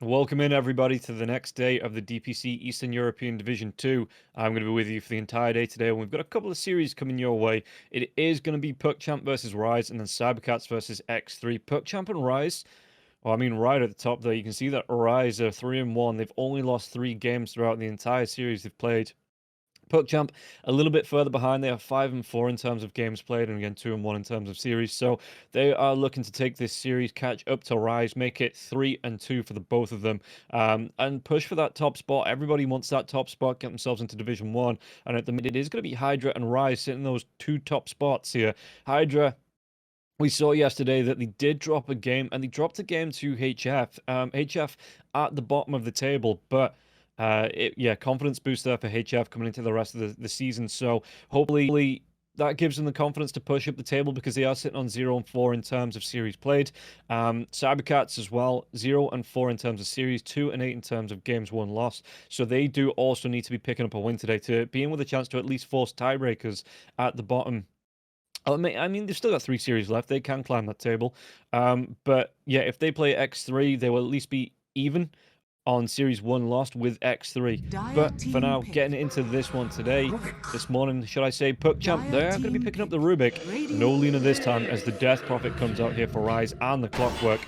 Welcome in, everybody, to the next day of the DPC Eastern European Division 2. I'm going to be with you for the entire day today, and we've got a couple of series coming your way. It is going to be PuckChamp versus Rise, and then Cybercats versus X3. PuckChamp and Rise, well, I mean, right at the top there, you can see that Rise are 3-1. They've only lost 3 games throughout the entire series they've played. PuckChamp a little bit further behind. They are 5-4 in terms of games played, and again 2-1 in terms of series. So they are looking to take this series, catch up to Rise, make it 3-2 for the both of them, and push for that top spot. Everybody wants that top spot, get themselves into Division 1, and at the minute it is going to be Hydra and Rise sitting those 2 top spots here. Hydra, we saw yesterday that they did drop a game, and they dropped a game to HF. HF at the bottom of the table, but yeah, confidence boost there for HF coming into the rest of the season. So hopefully that gives them the confidence to push up the table, because they are sitting on 0-4 in terms of series played. Cybercats as well, 0-4 in terms of series, 2-8 in terms of games won lost. So they do also need to be picking up a win today to be in with a chance to at least force tiebreakers at the bottom. I mean, they've still got 3 series left. They can climb that table. But yeah, if they play X3, they will at least be even on Series 1 lost with X3. But for now, getting into this one today, this morning, should I say, PuckChamp, they're going to be picking up the Rubik. No Lena this time, as the Death Prophet comes out here for Rise and the Clockwork.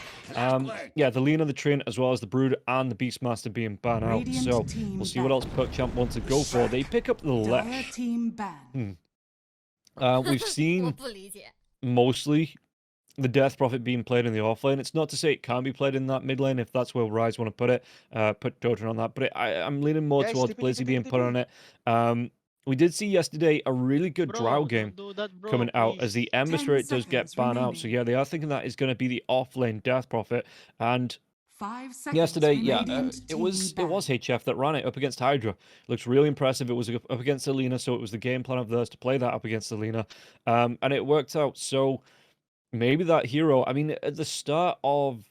Yeah, the Lena, the Trin, as well as the Brood and the Beastmaster being banned out. So we'll see what else PuckChamp wants to go for. They pick up the Lesh. We've seen mostly the Death Prophet being played in the off lane. It's not to say it can't be played in that mid lane if that's where Rise want to put it, put Dota on that, but I'm leaning more towards Blizzy being put on it. We did see yesterday a really good Drow game coming out, as the Ember Spirit does get banned out. So yeah, they are thinking that is going to be the off lane Death Prophet. And yesterday, yeah, it was HF that ran it up against Hydra. Looks really impressive. It was up against Alina, so it was the game plan of theirs to play that up against Alina, and it worked out. So maybe that hero, I mean, at the start of,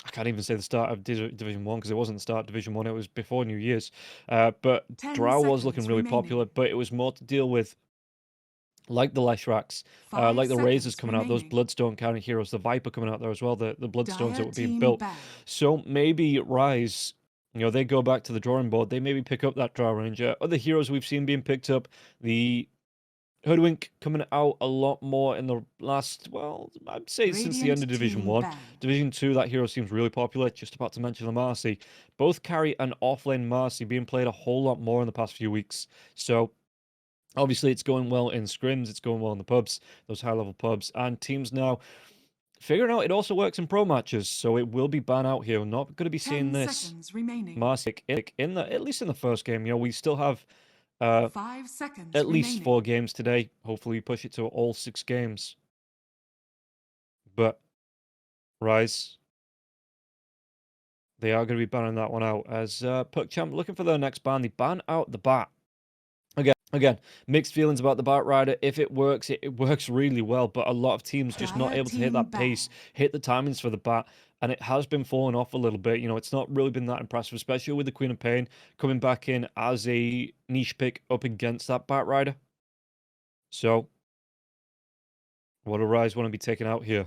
I can't even say the start of Division 1, because it wasn't the start of Division 1, it was before New Year's. But Drow was looking really popular, but it was more to deal with, like the Leshraks, like the Razors coming out, those Bloodstone kind of heroes, the Viper coming out there as well, the Bloodstones that were being built. So maybe Rise, you know, they go back to the drawing board, they maybe pick up that Drow Ranger. Other heroes we've seen being picked up, the Hoodwink coming out a lot more in the last, well, I'd say since the end of Division 1. Division 2, that hero seems really popular. Just about to mention the Marcy. Both carry an offlane Marcy being played a whole lot more in the past few weeks. So obviously it's going well in scrims, it's going well in the pubs, those high-level pubs, and teams now figuring out it also works in pro matches, so it will be banned out here. We're not going to be seeing this Marcy in the, at least in the first game. You know, we still have 5 seconds at least remaining. 4 games today. Hopefully we push it to all 6 games. But Rise, they are going to be banning that one out, as PuckChamp looking for their next ban. They ban out the Bat. Again, mixed feelings about the Bat Rider. If it works, it works really well, but a lot of teams just not able to hit that pace, hit the timings for the Bat, and it has been falling off a little bit. You know, it's not really been that impressive, especially with the Queen of Pain coming back in as a niche pick up against that Bat Rider. So, what do Rise want to be taking out here?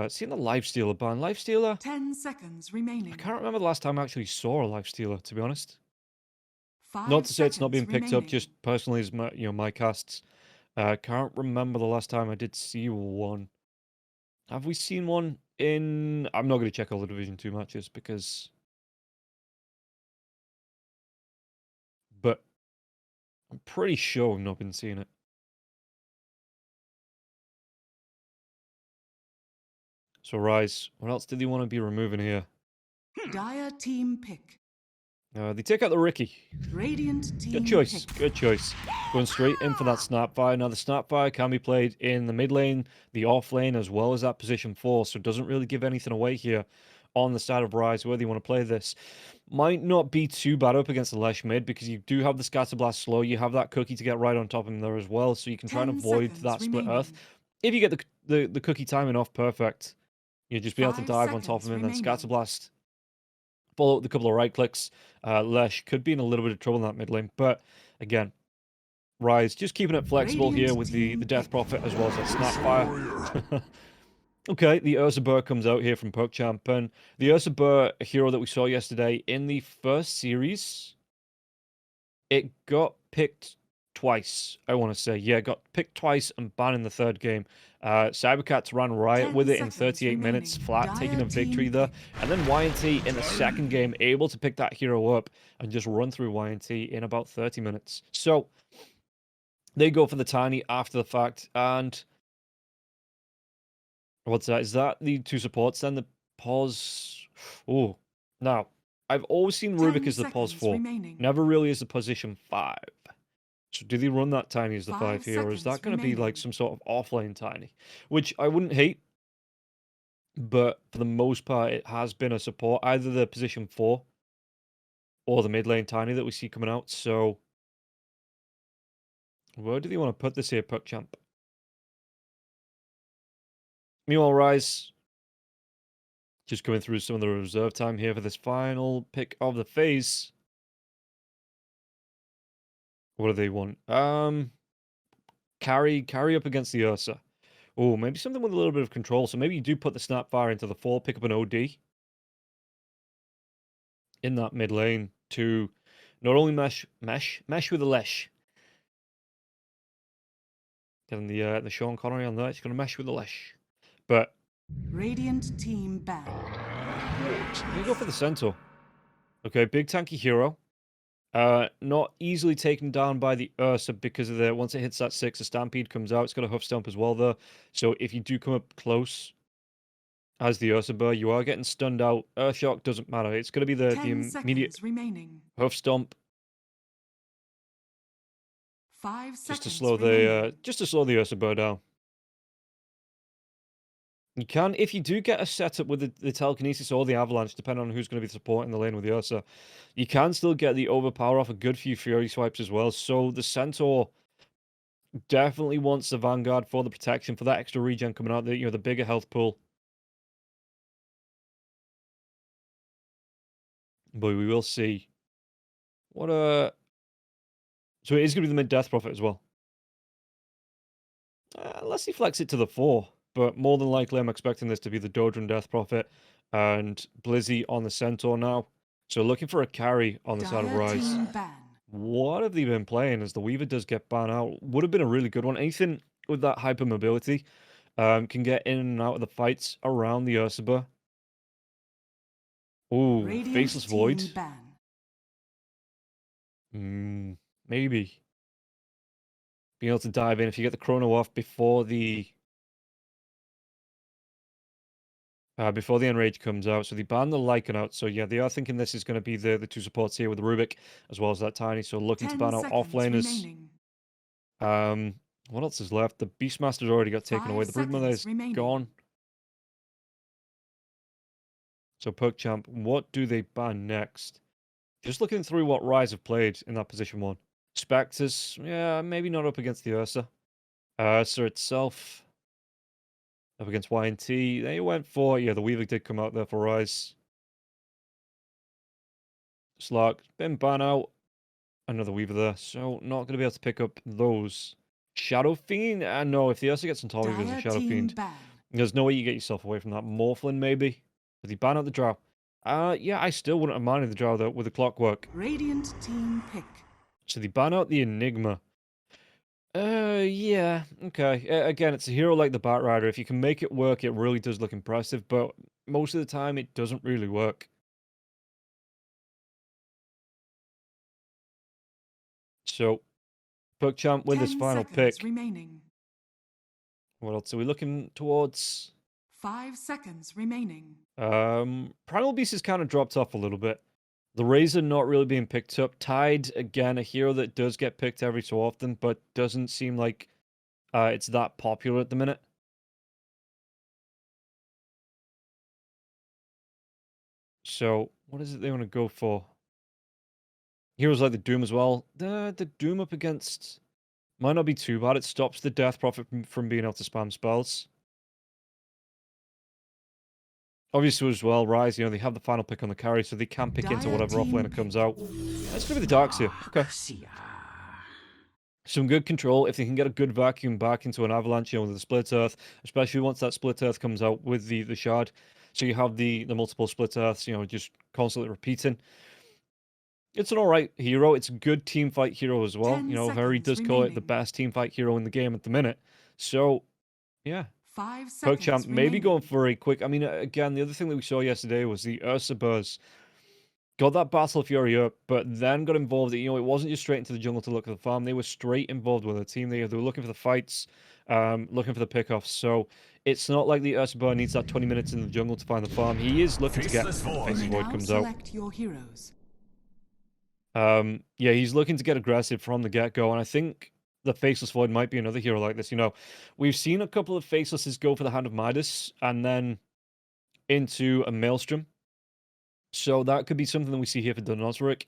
Seeing the Lifestealer ban. Lifestealer? 10 seconds remaining. I can't remember the last time I actually saw a Lifestealer, to be honest. 5 Not to say it's not being seconds picked up, remaining. just personally as my, my casts. Can't remember the last time I did see one. Have we seen one in... I'm not going to check all the Division 2 matches, because... But I'm pretty sure I've not been seeing it. So Rise, what else did they want to be removing here? Dire team pick. They take out the Ricky. Radiant team Good choice, pick. good choice. Going straight in for that Snapfire. Now, the Snapfire can be played in the mid lane, the off lane, as well as that position 4, so it doesn't really give anything away here on the side of Rise, whether you want to play this. Might not be too bad up against the Lesh mid, because you do have the Scatterblast slow, you have that cookie to get right on top of him there as well, so you can try and avoid that split earth. If you get the cookie timing off perfect, you'll just be able to dive on top of him, and then Scatterblast, follow up with a couple of right clicks. Lesh could be in a little bit of trouble in that mid lane, but again, Rise just keeping it flexible here with the Death Prophet as well as that Snapfire. Okay, the Ursa Burr comes out here from PuckChamp, and the Ursa Burr, a hero that we saw yesterday in the first series, it got picked twice, I want to say. Yeah, it got picked twice and banned in the third game. Cybercats ran riot 10 with it in seconds 38 minutes remaining. flat, taking Dire a victory team there. pick. And then YNT in the second game, able to pick that hero up and just run through YNT in about 30 minutes. So they go for the Tiny after the fact. And what's that? Is that the two supports then? The pause. Oh, now, I've always seen 10 Rubik as the pause seconds 4. remaining. Never really as the position 5. So do they run that Tiny as the 5 5 here, or is that seconds going to be like remaining. some sort of offlane Tiny? Which I wouldn't hate, but for the most part, it has been a support, either the position 4 or the mid lane Tiny that we see coming out. So where do they want to put this here, PuckChamp? Meanwhile, Rise just going through some of the reserve time here for this final pick of the phase. What do they want? Carry up against the Ursa. Oh, maybe something with a little bit of control. So maybe you do put the Snapfire into the 4, pick up an OD in that mid lane to not only mesh with the Lesh. Getting the Sean Connery on there. It's going to mesh with the Lesh. But Radiant team banned. they go for the Centaur. Okay, big tanky hero. Not easily taken down by the Ursa because of the once it hits that 6, a Stampede comes out. It's got a Hoof Stomp as well there. So if you do come up close as the Ursa Burr, you are getting stunned out. Earthshock doesn't matter. It's going to be the 10 immediate seconds remaining. Hoof Stomp 5 just to seconds slow remaining. the Ursa Burr down. You can, if you do get a setup with the Telekinesis or the Avalanche, depending on who's going to be supporting the lane with the Ursa, you can still get the overpower off a good few Fury swipes as well. So the Centaur definitely wants the Vanguard for the protection, for that extra regen coming out, the bigger health pool. But we will see. So it is going to be the mid-death prophet as well. Unless he flex it to the 4. But more than likely, I'm expecting this to be the Dodron Death Prophet and Blizzy on the Centaur now. So looking for a carry on the side of Dire Rise. team ban. What have they been playing as the Weaver does get banned out? Would have been a really good one. Anything with that hypermobility can get in and out of the fights around the Ursaba. Ooh, Radiant Faceless team Void. ban. Maybe. Being able to dive in if you get the chrono off before the Enrage comes out. So they ban the Lycan out. So yeah, they are thinking this is going to be the two supports here with the Rubik as well as that Tiny. So looking to 10 ban out seconds offlaners. remaining. What else is left? The Beastmaster's already got taken 5 away. The Broodmother seconds is remaining. gone. So PuckChamp, what do they ban next? Just looking through what Rise have played in that position 1. Spectres, yeah, maybe not up against the Ursa. Ursa itself, up against YNT. They went for, yeah, the Weaver did come out there for Rise. Slark, been banned out. Another Weaver there, so not going to be able to pick up those. Shadow Fiend? No, if the Ursa gets on top of it as a Dire Shadow team Fiend, ban. there's no way you get yourself away from that. Morphlin, maybe? But he ban out the Drow. Yeah, I still wouldn't have minded the Drow, though, with the Clockwork. Radiant team pick. So they ban out the Enigma. Yeah, okay. Again, it's a hero like the Batrider. If you can make it work, it really does look impressive, but most of the time, it doesn't really work. So, PuckChamp with his 10 final seconds pick. remaining. What else are we looking towards? 5 seconds remaining. Primal Beast has kind of dropped off a little bit. The Razor not really being picked up. Tide, again, a hero that does get picked every so often, but doesn't seem like it's that popular at the minute. So, what is it they want to go for? Heroes like the Doom as well. The Doom up against might not be too bad. It stops the Death Prophet from being able to spam spells. Obviously, as well, Rise, they have the final pick on the carry, so they can pick into Dire whatever team offlaner comes out. Let's go with the Darks here. Okay. some good control. If they can get a good vacuum back into an avalanche, with the split earth, especially once that split earth comes out with the shard. So you have the multiple split earths, just constantly repeating. It's an alright hero. It's a good team fight hero as well. 10 Harry does seconds call it the remaining. best team fight hero in the game at the minute. So, yeah. 5 seconds PuckChamp maybe going remaining. for a quick... again, the other thing that we saw yesterday was the Ursa Burrs. Got that Battle Fury up, but then got involved. It wasn't just straight into the jungle to look at the farm. They were straight involved with the team. They were looking for the fights, looking for the pickoffs. So it's not like the Ursa Burr needs that 20 minutes in the jungle to find the farm. He is looking to get... Faceless Void. Faceless You may Void now comes out. select your heroes. Yeah, he's looking to get aggressive from the get-go, and I think the Faceless Void might be another hero like this. We've seen a couple of Facelesses go for the Hand of Midas and then into a Maelstrom. So that could be something that we see here for Donosric.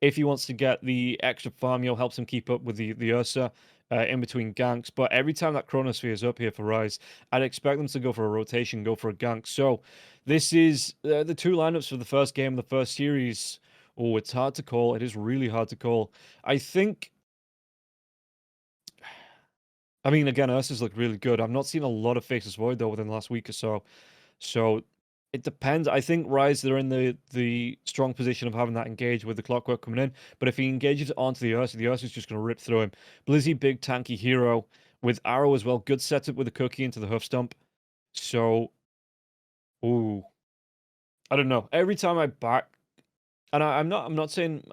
If he wants to get the extra farm, helps him keep up with the Ursa in between ganks. But every time that Chronosphere is up here for Rise, I'd expect them to go for a rotation, go for a gank. So this is the two lineups for the first game of the first series. Oh, it's hard to call. It is really hard to call. I think... again, Ursa's look really good. I've not seen a lot of Faceless Void, though, within the last week or so. So it depends. I think Rise, they're in the strong position of having that engage with the Clockwork coming in. But if he engages onto the Ursa's just going to rip through him. Blizzy, big tanky hero with Arrow as well. Good setup with the Cookie into the Hoof Stomp. So, ooh, I don't know. Every time I back, and I'm not saying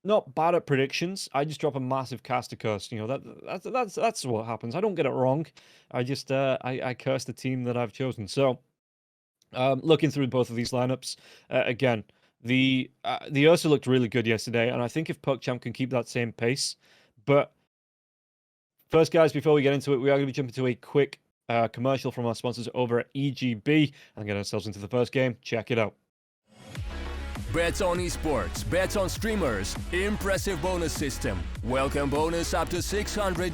not bad at predictions. I just drop a massive caster curse. That's what happens. I don't get it wrong. I just I curse the team that I've chosen. So. Looking through both of these lineups, again, the Ursa looked really good yesterday, and I think if PuckChamp can keep that same pace. But first, guys, before we get into it, we are going to be jumping to a quick commercial from our sponsors over at EGB and get ourselves into the first game. Check it out. Bets on esports, bets on streamers, impressive bonus system, welcome bonus up to $600,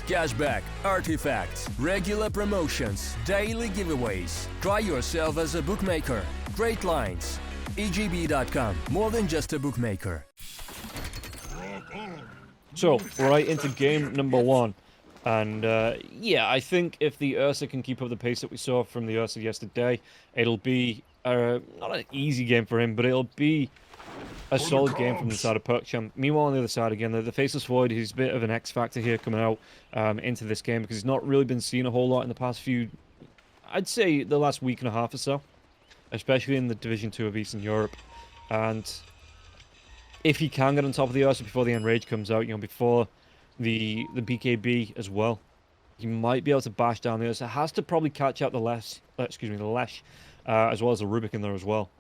cashback, artifacts, regular promotions, daily giveaways. Try yourself as a bookmaker. Great lines. EGB.com, more than just a bookmaker. So, right into game number one. And, yeah, I think if the Ursa can keep up the pace that we saw from the Ursa yesterday, it'll be not an easy game for him, but it'll be a solid game from the side of PuckChamp. Meanwhile, on the other side, again, the Faceless Void, he's a bit of an X factor here coming out into this game because he's not really been seen a whole lot in the past few, I'd say the last week and a half or so, especially in the Division 2 of Eastern Europe. And if he can get on top of the Ursa before the Enrage comes out, before the BKB as well, he might be able to bash down the Ursa. Has to probably catch out the Lesh, as well as the Rubik in there as well.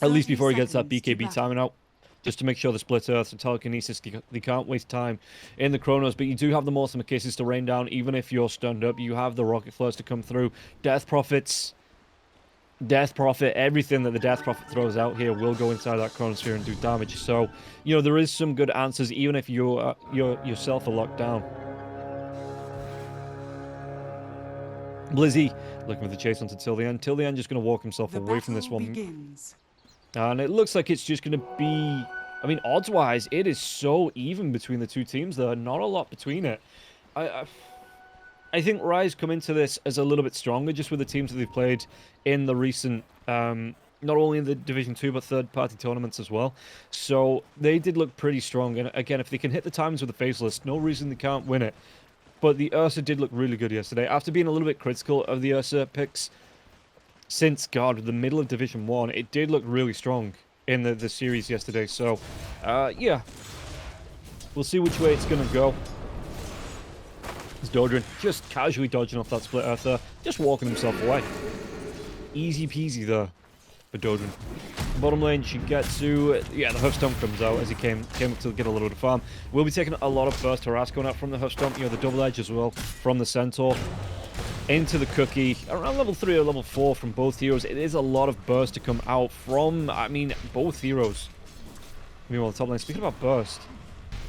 At least before he gets that BKB timing out. Just to make sure the Split Earth and Telekinesis, they can't waste time in the Chronos. But you do have the Mortimer Kisses to rain down, even if you're stunned up. You have the Rocket Flows to come through. Death Prophet, everything that the Death Prophet throws out here will go inside that Chronosphere and do damage. So, there is some good answers, even if you're yourself are locked down. Blizzy looking for the chase onto Till the End. Till the End just going to walk himself away from this one. Begins. And it looks like it's just going to be... odds-wise, it is so even between the two teams. There are not a lot between it. I think Rise come into this as a little bit stronger, just with the teams that they've played in the recent... not only in the Division 2, but third-party tournaments as well. So they did look pretty strong. And again, if they can hit the times with the Faceless, no reason they can't win it. But the Ursa did look really good yesterday. After being a little bit critical of the Ursa picks since, God, the middle of Division 1, it did look really strong in the series yesterday. So, yeah. We'll see which way it's going to go. It's Dodrin just casually dodging off that Split Earth there. Just walking himself away. Easy peasy there for Dodrin. Bottom lane should get to... yeah, the Hoof Stomp comes out as he came up to get a little bit of farm. We'll be taking a lot of burst harass going out from the Hoof Stomp. The double edge as well from the Centaur. Into the Cookie. Around level 3 or level 4 from both heroes. It is a lot of burst to come out from, both heroes. Meanwhile, the top lane. Speaking about burst,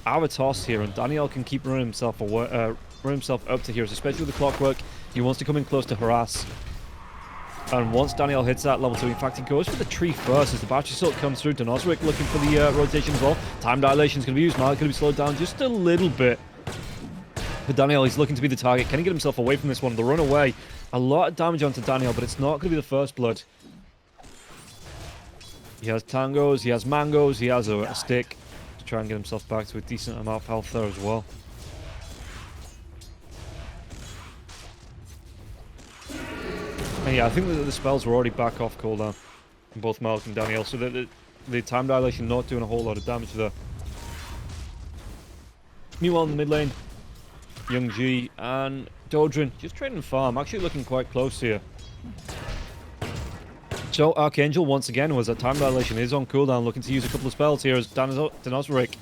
Avatos here, and Daniel can keep running himself up to heroes, especially with the Clockwork. He wants to come in close to harass. And once Daniel hits that level 2, in fact, he goes for the tree first as the battery assault comes through. Donosric looking for the rotation as well. Time dilation is going to be used. Malik going to be slowed down just a little bit. But Daniel, he's looking to be the target. Can he get himself away from this one? The run away. A lot of damage onto Daniel, but it's not going to be the first blood. He has tangos, he has mangoes, he has a stick to try and get himself back to a decent amount of health there as well. And yeah, I think that the spells were already back off cooldown from both Malik and Daniel, so that the time dilation not doing a whole lot of damage there. Meanwhile in the mid lane, Young G and Dodrin just trading farm, actually looking quite close here. So Archangel once again was that time dilation is on cooldown, looking to use a couple of spells here as Donosric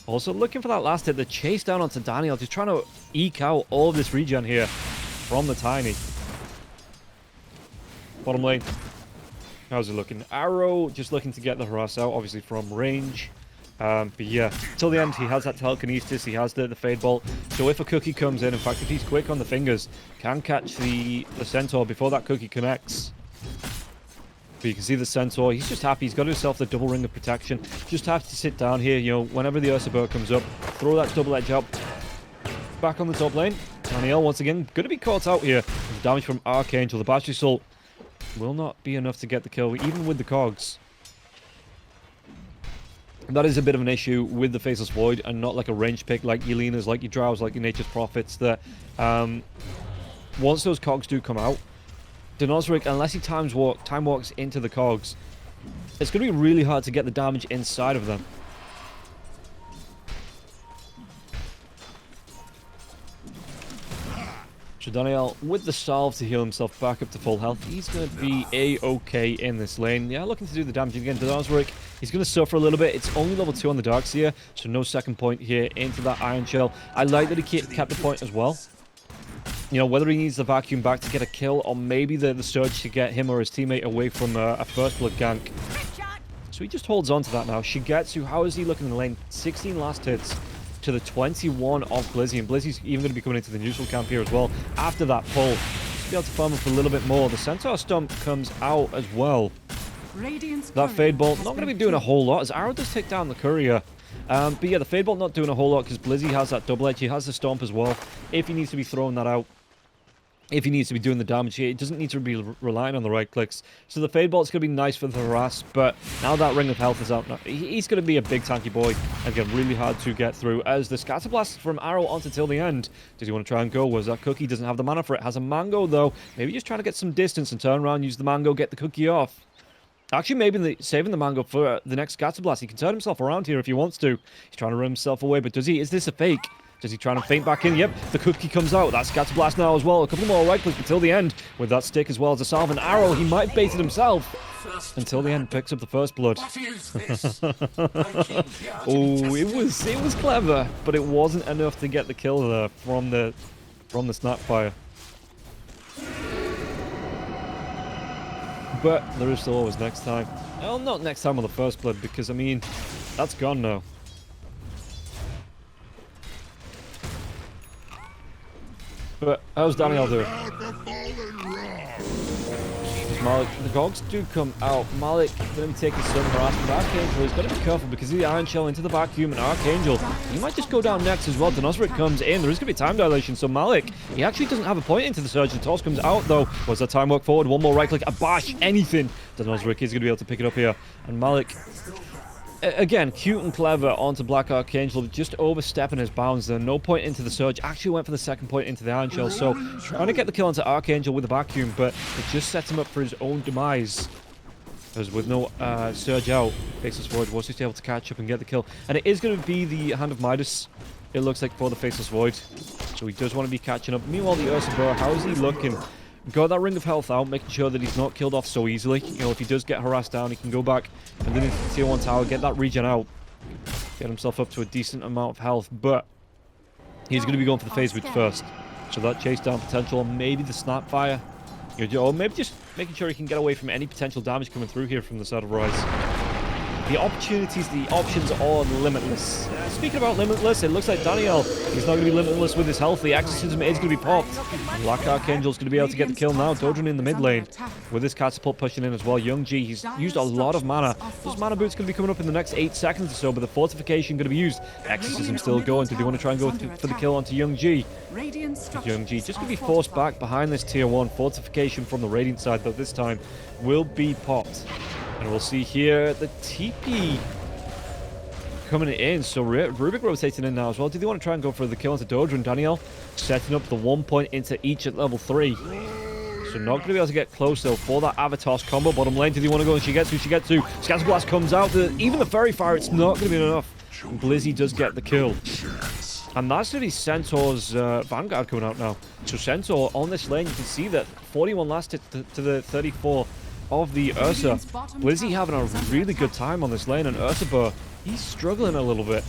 also looking for that last hit, the chase down onto Daniel, just trying to eke out all of this regen here from the Tiny. Bottom lane, how's it looking? Arrow just looking to get the harass out, obviously from range. But yeah, till the end, he has that telekinesis, he has the Fade Bolt. So if a cookie comes in fact, if he's quick on the fingers, can catch the Centaur before that cookie connects. But you can see the Centaur, he's just happy, he's got himself the double ring of protection. Just happy to sit down here, you know, whenever the Ursa Bird comes up, throw that double edge out. Back on the top lane, Daniel once again, going to be caught out here. The damage from Archangel, the battery assault will not be enough to get the kill, even with the cogs. That is a bit of an issue with the Faceless Void, and not like a range pick like Yelena's, like your Drows, like your Nature's Prophets, that once those cogs do come out, Donosric, unless he time walks into the cogs, it's going to be really hard to get the damage inside of them. So Daniel, with the salve to heal himself back up to full health, he's going to be a-okay in this lane. Yeah, looking to do the damage again. Donosric, he's going to suffer a little bit. It's only level 2 on the Darkseer, so no second point here into that Iron Shell. I like that he kept the point as well. You know, whether he needs the vacuum back to get a kill, or maybe the surge to get him or his teammate away from a first blood gank. So he just holds on to that now. Shigetsu, how is he looking in the lane? 16 last hits to the 21 of Blizzy, and Blizzy's even going to be coming into the neutral camp here as well after that pull. Be able to farm up a little bit more. The Centaur Stomp comes out as well. That Fade Bolt not going to be doing a whole lot as Arrow does take down the Courier. But yeah, the Fade Bolt not doing a whole lot because Blizzy has that double edge. He has the Stomp as well. If he needs to be throwing that out, if he needs to be doing the damage here, it doesn't need to be relying on the right clicks. So the Fade Bolt's going to be nice for the harass, but now that Ring of Health is out, now, he's going to be a big tanky boy. Again, really hard to get through as the Scatter Blast from Arrow onto till the end. Does he want to try and go? Was that Cookie? Doesn't have the mana for it. Has a Mango though. Maybe just trying to get some distance and turn around, use the Mango, get the Cookie off. Actually, maybe saving the Mango for the next Scatter Blast. He can turn himself around here if he wants to. He's trying to run himself away, but does he? Is this a fake? Does he try and feint back in? Yep, the Cookie comes out. That Scatter Blast now as well. A couple more right clicks until the end with that stick as well as a salve and arrow. He might bait it himself until the end picks up the first blood. Oh, it was clever, but it wasn't enough to get the kill there from the Snapfire. But there is still always next time. Well, not next time on the first blood because I mean that's gone now. But how's Daniel doing? Malik, the Gogs do come out. Malik going to be taking some harassment. Archangel, he's got to be careful because he's the Iron Shell into the vacuum, and Archangel, he might just go down next as well. Donosric comes in. There is going to be time dilation, so Malik, he actually doesn't have a point into the surge. The toss comes out though. Was that time work forward? One more right click, a bash, anything. Donosric is going to be able to pick it up here, and Malik, again, cute and clever onto Black Archangel, just overstepping his bounds there. No point into the surge. Actually went for the second point into the Iron Shell. So trying to get the kill onto Archangel with the vacuum, but it just sets him up for his own demise. Because with no surge out, Faceless Void was just able to catch up and get the kill. And it is going to be the Hand of Midas, it looks like, for the Faceless Void. So he does want to be catching up. Meanwhile, the Ursa Burr, how is he looking? Got that Ring of Health out, making sure that he's not killed off so easily. You know, if he does get harassed down, he can go back and then into the tier 1 tower, get that regen out, get himself up to a decent amount of health. But he's going to be going for the phase boot first. So that chase down potential, maybe the Snapfire, or maybe just making sure he can get away from any potential damage coming through here from the side of Rise. the opportunities, the options are limitless. Speaking about limitless, it looks like Daniel, he's not going to be limitless with his health. The Exorcism is going to be popped. Black Archangel's going to be able to get the kill now. Dodron in the mid lane with his catapult pushing in as well. Young G, he's used a lot of mana. Those mana boots going to be coming up in the next 8 seconds or so, but the fortification going to be used. Exorcism still going. Do they want to try and go for the kill onto Young G? Young G just going to be forced back behind this tier 1 fortification from the Radiant side, though this time will be popped. And we'll see here the TP coming in. So Rubik rotating in now as well. Do they want to try and go for the kill onto Dodron? Daniel setting up the 1 point into each at level 3. So not going to be able to get close though for that Avatos combo. Bottom lane, do they want to go? And she gets to. Scatter Blast comes out. Even the Fairy Fire, it's not going to be enough. And Blizzy does get the kill. And that's going to be Centaur's Vanguard coming out now. So Centaur on this lane, you can see that 41 last hit to the 34 of the Ursa. Blizzy having a really good time on this lane, and Ursa, he's struggling a little bit.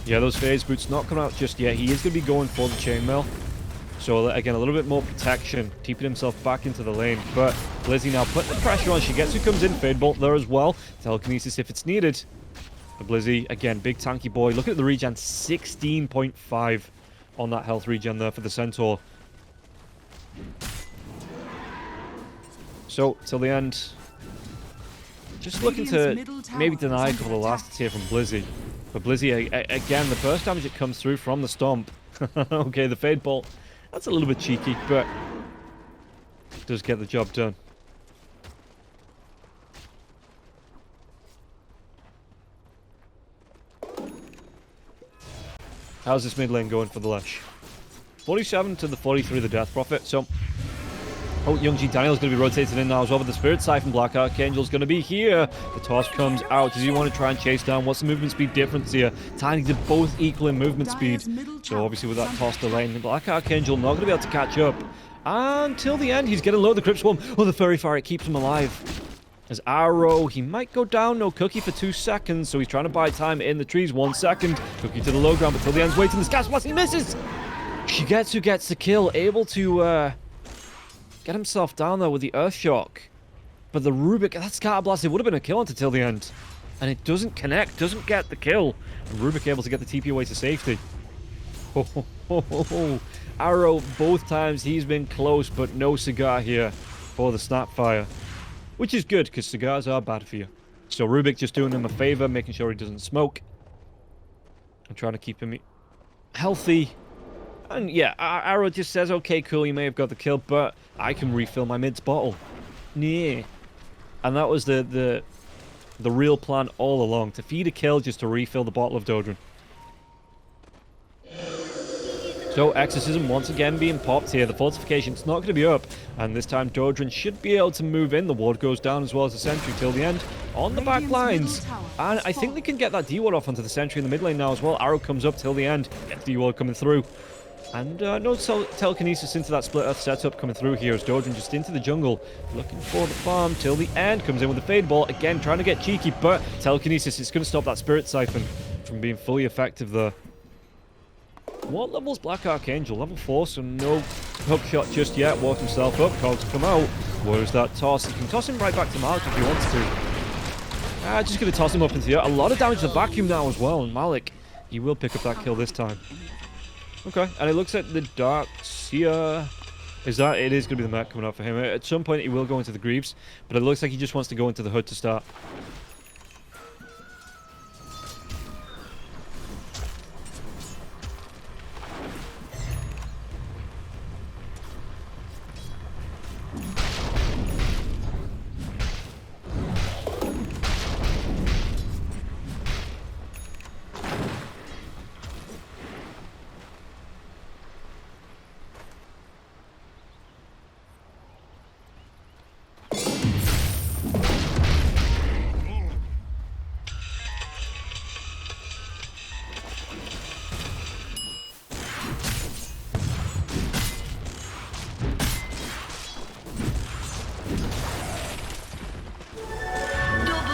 Yeah, those phase boots not coming out just yet. He is going to be going for the chainmail. So again, a little bit more protection, keeping himself back into the lane. But Blizzy now putting the pressure on. Shigetsu comes in, Fade Bolt there as well. Telekinesis if it's needed. But Blizzy, again, big tanky boy. Look at the regen, 16.5 on that health regen there for the Centaur. So, till the end, just looking to maybe deny a couple of last hits here from Blizzy. But Blizzy, again, the burst damage that comes through from the Stomp. Okay, the Fade Bolt, that's a little bit cheeky, but does get the job done. How's this mid lane going for the Lesh? 47 to the 43, the Death Prophet. So, Young G Daniel's going to be rotated in now as well, but the Spirit Siphon Black Archangel's going to be here. The toss comes out. Does he want to try and chase down? What's the movement speed difference here? Tiny to both equal in movement speed. So obviously with that toss delay, Black Archangel not going to be able to catch up. Until the end, he's getting low. The Crypt Swarm. Oh, the Fairy Fire, it keeps him alive. As Arrow, he might go down. No Cookie for 2 seconds, so he's trying to buy time in the trees. 1 second. Cookie to the low ground, but till the end's waiting. The Scatter Blast, he misses! Shigetsu gets the kill, able to get himself down there with the Earth Shock. But the Rubik, that Scatter Blast, it would have been a kill until the end. And it doesn't connect, doesn't get the kill. And Rubik able to get the TP away to safety. Arrow, both times he's been close, but no Cigar here for the Snapfire. Which is good, because cigars are bad for you. So Rubik just doing him a favor, making sure he doesn't smoke. I'm trying to keep him healthy. And yeah, Arrow just says, okay, cool, you may have got the kill, but I can refill my mid's bottle. Yeah. And that was the real plan all along, to feed a kill just to refill the bottle of Dodron. So Exorcism once again being popped here. The fortification's not going to be up, and this time Dodron should be able to move in. The ward goes down as well as the sentry till the end on the back lines. And I think they can get that D-ward off onto the sentry in the mid lane now as well. Arrow comes up till the end, gets D-ward coming through. And no telekinesis into that split earth setup coming through here as Dodron just into the jungle, looking for the farm till the end. Comes in with the Fade Ball, again trying to get cheeky, but telekinesis is going to stop that Spirit Siphon from being fully effective there. What level's Black Archangel? Level 4, so no hook shot just yet. Walk himself up, called to come out. Where's that toss? You can toss him right back to Malik if he wants to. Just going to toss him up into the air. A lot of damage to the vacuum now as well, and Malik, he will pick up that kill this time. Okay, and it looks like the Dark Seer is that it is going to be the mech coming up for him. At some point he will go into the Greaves, but it looks like he just wants to go into the Hood to start.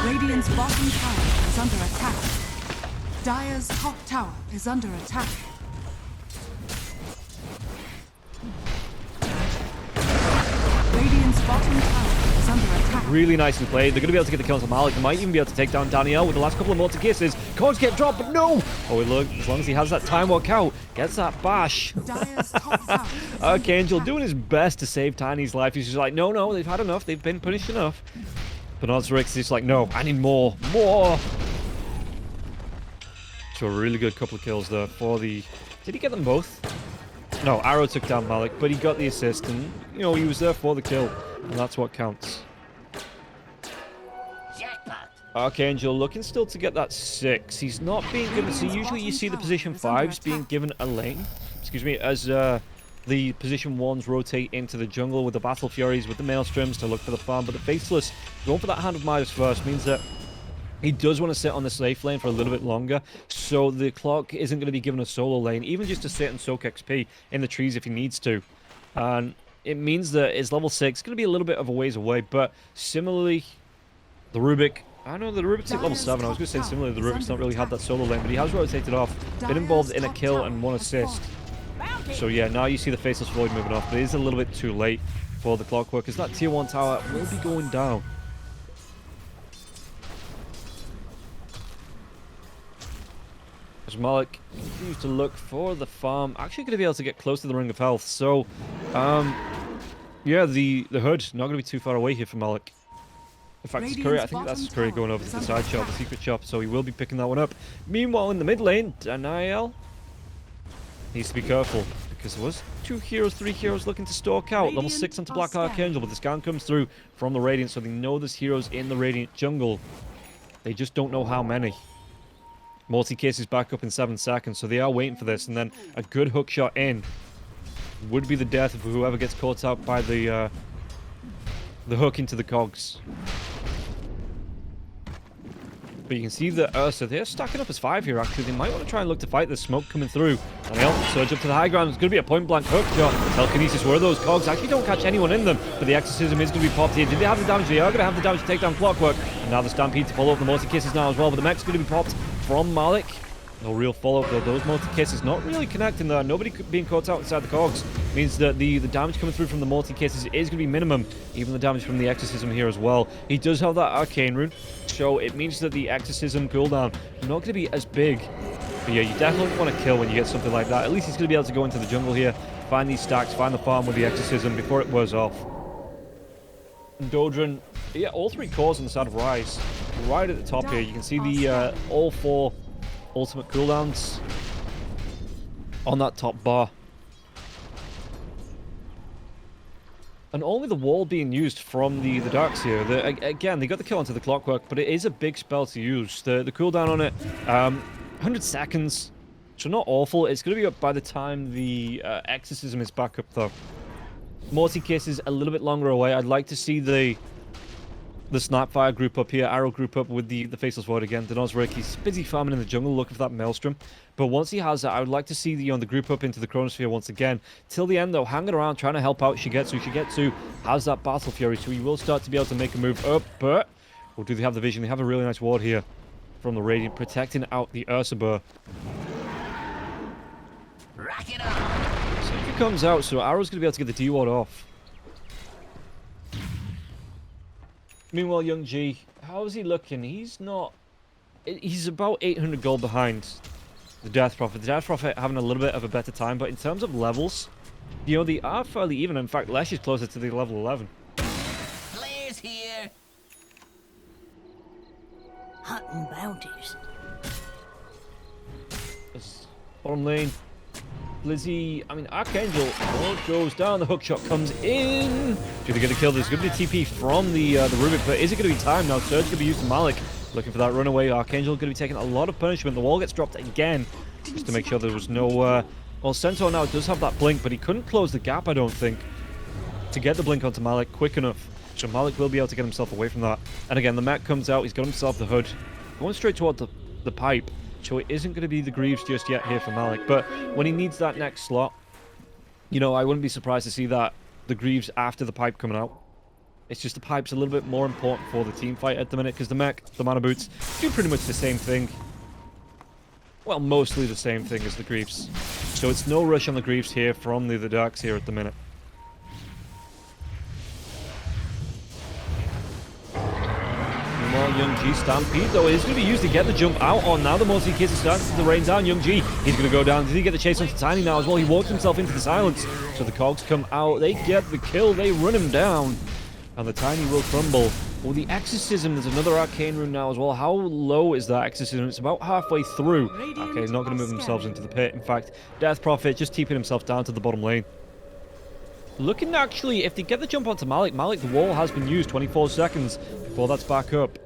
Radiant's bottom tower is under attack. Dire's top tower is under attack. Radiant's bottom tower is is under attack. Really nicely played. They're going to be able to get the kill on Malik. They might even be able to take down Danielle with the last couple of multi kisses. Cogs get dropped, but no! Oh, look, as long as he has that time walk out, gets that bash. Dire's top tower is under Archangel attack. doing his best to save Tiny's life. He's just like, no, they've had enough. They've been punished enough. But Ozrix is just like, no, I need more. So a really good couple of kills there for the... Did he get them both? No, Arrow took down Malik, but he got the assist, and, you know, he was there for the kill. And that's what counts. Archangel looking still to get that 6. He's not being given... So usually you see the position 5s being given a lane. Excuse me, as the position 1s rotate into the jungle with the Battle Furies, with the Maelstroms to look for the farm. But the Faceless going for that Hand of Midas first means that he does want to sit on the safe lane for a little bit longer. So the Clock isn't going to be given a solo lane, even just to sit and soak XP in the trees if he needs to. And it means that his level 6 is going to be a little bit of a ways away. But similarly, the Rubik... I know the Rubik's at level 7. I was going to say similarly, the Rubik's not really had that solo lane, but he has rotated off, been involved in a kill and 1 assist. So yeah, now you see the Faceless Void moving off, but it is a little bit too late for the Clockwork, as that tier 1 tower will be going down. As Malik continues to look for the farm, actually going to be able to get close to the Ring of Health. So, yeah, the Hood not going to be too far away here for Malik. In fact, his courier, I think that's his courier going over to the side shop, the secret shop, so he will be picking that one up. Meanwhile, in the mid lane, Danielle needs to be careful, because there was 2 heroes, 3 heroes looking to stalk out. Level 6 onto Black Archangel, but the scan comes through from the Radiant, so they know there's heroes in the Radiant jungle. They just don't know how many. Multi-case is back up in 7 seconds, so they are waiting for this, and then a good hook shot in would be the death of whoever gets caught out by the hook into the cogs. But you can see that Ursa, they're stacking up as 5 here, actually. They might want to try and look to fight the smoke coming through. And they'll surge up to the high ground. It's going to be a point-blank hook shot. Telekinesis, where those cogs actually don't catch anyone in them. But the Exorcism is going to be popped here. Did they have the damage? They are going to have the damage to take down Clockwork. And now the Stampede to follow up the multi-kisses now as well. But the mech's going to be popped from Malik. No real follow-up though. Those multi-kisses not really connecting there. Nobody being caught out inside the cogs means that the damage coming through from the multi-kisses is going to be minimum. Even the damage from the Exorcism here as well. He does have that Arcane Rune, so it means that the Exorcism cooldown not going to be as big. But yeah, you definitely want to kill when you get something like that. At least he's going to be able to go into the jungle here, find these stacks, find the farm with the Exorcism before it wears off. And Dodrin, yeah, all 3 cores on the side of Rise. Right at the top here, you can see the all 4 ultimate cooldowns on that top bar. And only the wall being used from the Darks here. Again, they got the kill onto the Clockwork, but it is a big spell to use. The cooldown on it, 100 seconds, so not awful. It's going to be up by the time the Exorcism is back up, though. Multi-Kiss is a little bit longer away. I'd like to see the Snapfire group up here, Arrow group up with the Faceless Void again. Denozric, he's busy farming in the jungle looking for that Maelstrom. But once he has that, I would like to see the group up into the Chronosphere once again. Till the end, though, hanging around, trying to help out Shigetsu. Shigetsu has that Battle Fury, so he will start to be able to make a move up. But, well, do they have the vision? They have a really nice ward here from the Radiant, protecting out the Ursubur. Rack it up. So if he comes out, so Arrow's going to be able to get the D-ward off. Meanwhile, Young G, how is he looking? He's not... He's about 800 gold behind the Death Prophet. The Death Prophet having a little bit of a better time, but in terms of levels, you know, they are fairly even. In fact, Lesh is closer to the level 11. Players here. Hunting bounties. Bottom lane, Blizzy, I mean, Archangel goes down, the hookshot comes in. Do they get a kill? There's going to be a TP from the Rubik, but is it going to be time now? Surge going to be used to Malik, looking for that runaway. Archangel going to be taking a lot of punishment. The wall gets dropped again, just to make sure there was no... Well, Centaur now does have that blink, but he couldn't close the gap, I don't think, to get the blink onto Malik quick enough. So Malik will be able to get himself away from that. And again, the mech comes out, he's got himself the Hood, going straight toward the pipe. So it isn't going to be the Greaves just yet here for Malik. But when he needs that next slot, you know, I wouldn't be surprised to see that the Greaves after the pipe coming out. It's just the pipe's a little bit more important for the team fight at the minute, because the mech, the mana boots, do pretty much the same thing. Well, mostly the same thing as the Greaves. So it's no rush on the Greaves here from the Darks here at the minute. Young G. Stampede, though, is going to be used to get the jump out on. Now the multi-kiss is starting to rain down. Young G, he's going to go down. Did he get the chase onto Tiny now as well? He walked himself into the silence. So the cogs come out. They get the kill. They run him down. And the Tiny will crumble. Oh, the Exorcism. There's another Arcane Rune now as well. How low is that Exorcism? It's about halfway through. Okay, he's not going to move themselves into the pit. In fact, Death Prophet just keeping himself down to the bottom lane. Looking actually, if they get the jump onto Malik, the wall has been used 24 seconds before that's back up.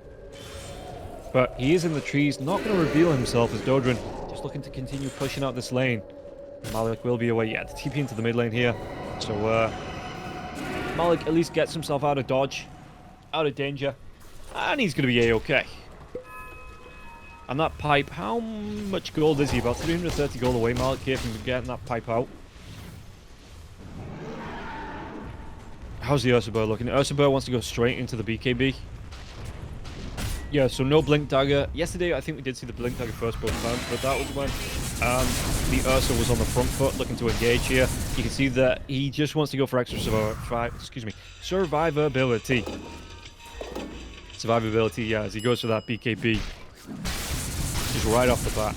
But he is in the trees, not going to reveal himself as Dodrin, just looking to continue pushing out this lane. Malik will be away. Yeah, the TP into the mid lane here. So, Malik at least gets himself out of dodge, out of danger, and he's going to be A-okay. And that pipe, how much gold is he? About 330 gold away, Malik here from getting that pipe out. How's the Ursa Bird looking? Ursa Bird wants to go straight into the BKB. Yeah, so no Blink Dagger. Yesterday, I think we did see the Blink Dagger first both times, but that was when the Ursa was on the front foot looking to engage here. You can see that he just wants to go for extra survivability. Survivability, yeah, as he goes for that BKB. Just right off the bat.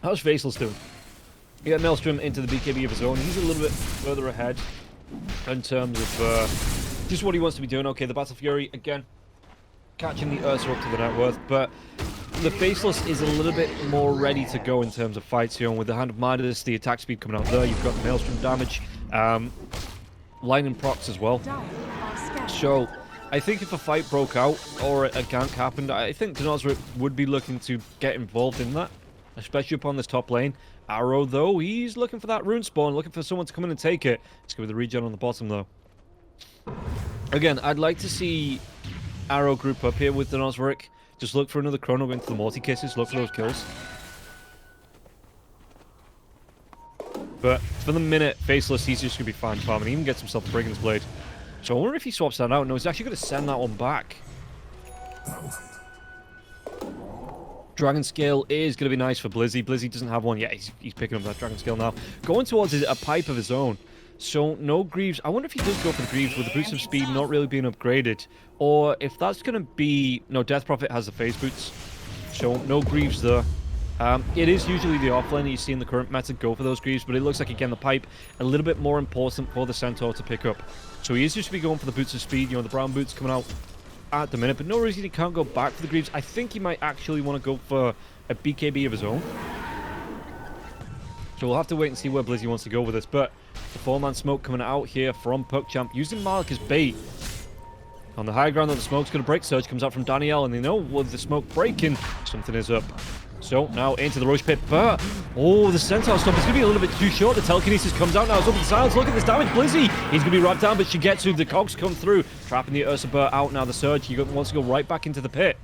How's Vaisel's doing? You got Maelstrom into the BKB of his own. He's a little bit further ahead in terms of just what he wants to be doing. Okay, the Battle Fury, again, catching the Ursa up to the net worth, but the Faceless is a little bit more ready to go in terms of fights here. And with the Hand of Midas, the attack speed coming out there, you've got the Maelstrom damage, lightning procs as well. So, I think if a fight broke out or a gank happened, I think Denozra would be looking to get involved in that, especially upon this top lane. Arrow, though, he's looking for that rune spawn, looking for someone to come in and take it. It's going to be the regen on the bottom, though. Again, I'd like to see Arrow group up here with Denozric. Just look for another chrono into the multi-kisses, look for those kills. But for the minute, Faceless, he's just going to be fine farming. He even gets himself a Brigand's Blade. So I wonder if he swaps that out. No, he's actually going to send that one back. Dragon Scale is going to be nice for Blizzy. Blizzy doesn't have one yet. He's picking up that Dragon Scale now. Going towards a pipe of his own. So, no Greaves. I wonder if he does go for the Greaves with the boots of speed not really being upgraded. Or if that's going to be... No, Death Prophet has the phase boots. So, no Greaves there. It is usually the offlane that you see in the current meta go for those Greaves, but it looks like, again, the pipe a little bit more important for the Centaur to pick up. So, he is just to be going for the boots of speed. You know, the brown boots coming out at the minute, but no reason he can't go back for the Greaves. I think he might actually want to go for a BKB of his own. So we'll have to wait and see where Blizzy wants to go with this, but the 4-man smoke coming out here from PuckChamp, using Malik as bait. On the high ground that the smoke's going to break, Surge comes out from Danielle, and they know with the smoke breaking, something is up. So now into the Roche Pit, but oh, the Centaur stop is going to be a little bit too short. The telekinesis comes out now. It's up in the silence. Look at this damage. Blizzy, he's going to be wrapped down, but Shigetsu, the cogs come through, trapping the Ursa Burr out now. The Surge, he wants to go right back into the pit.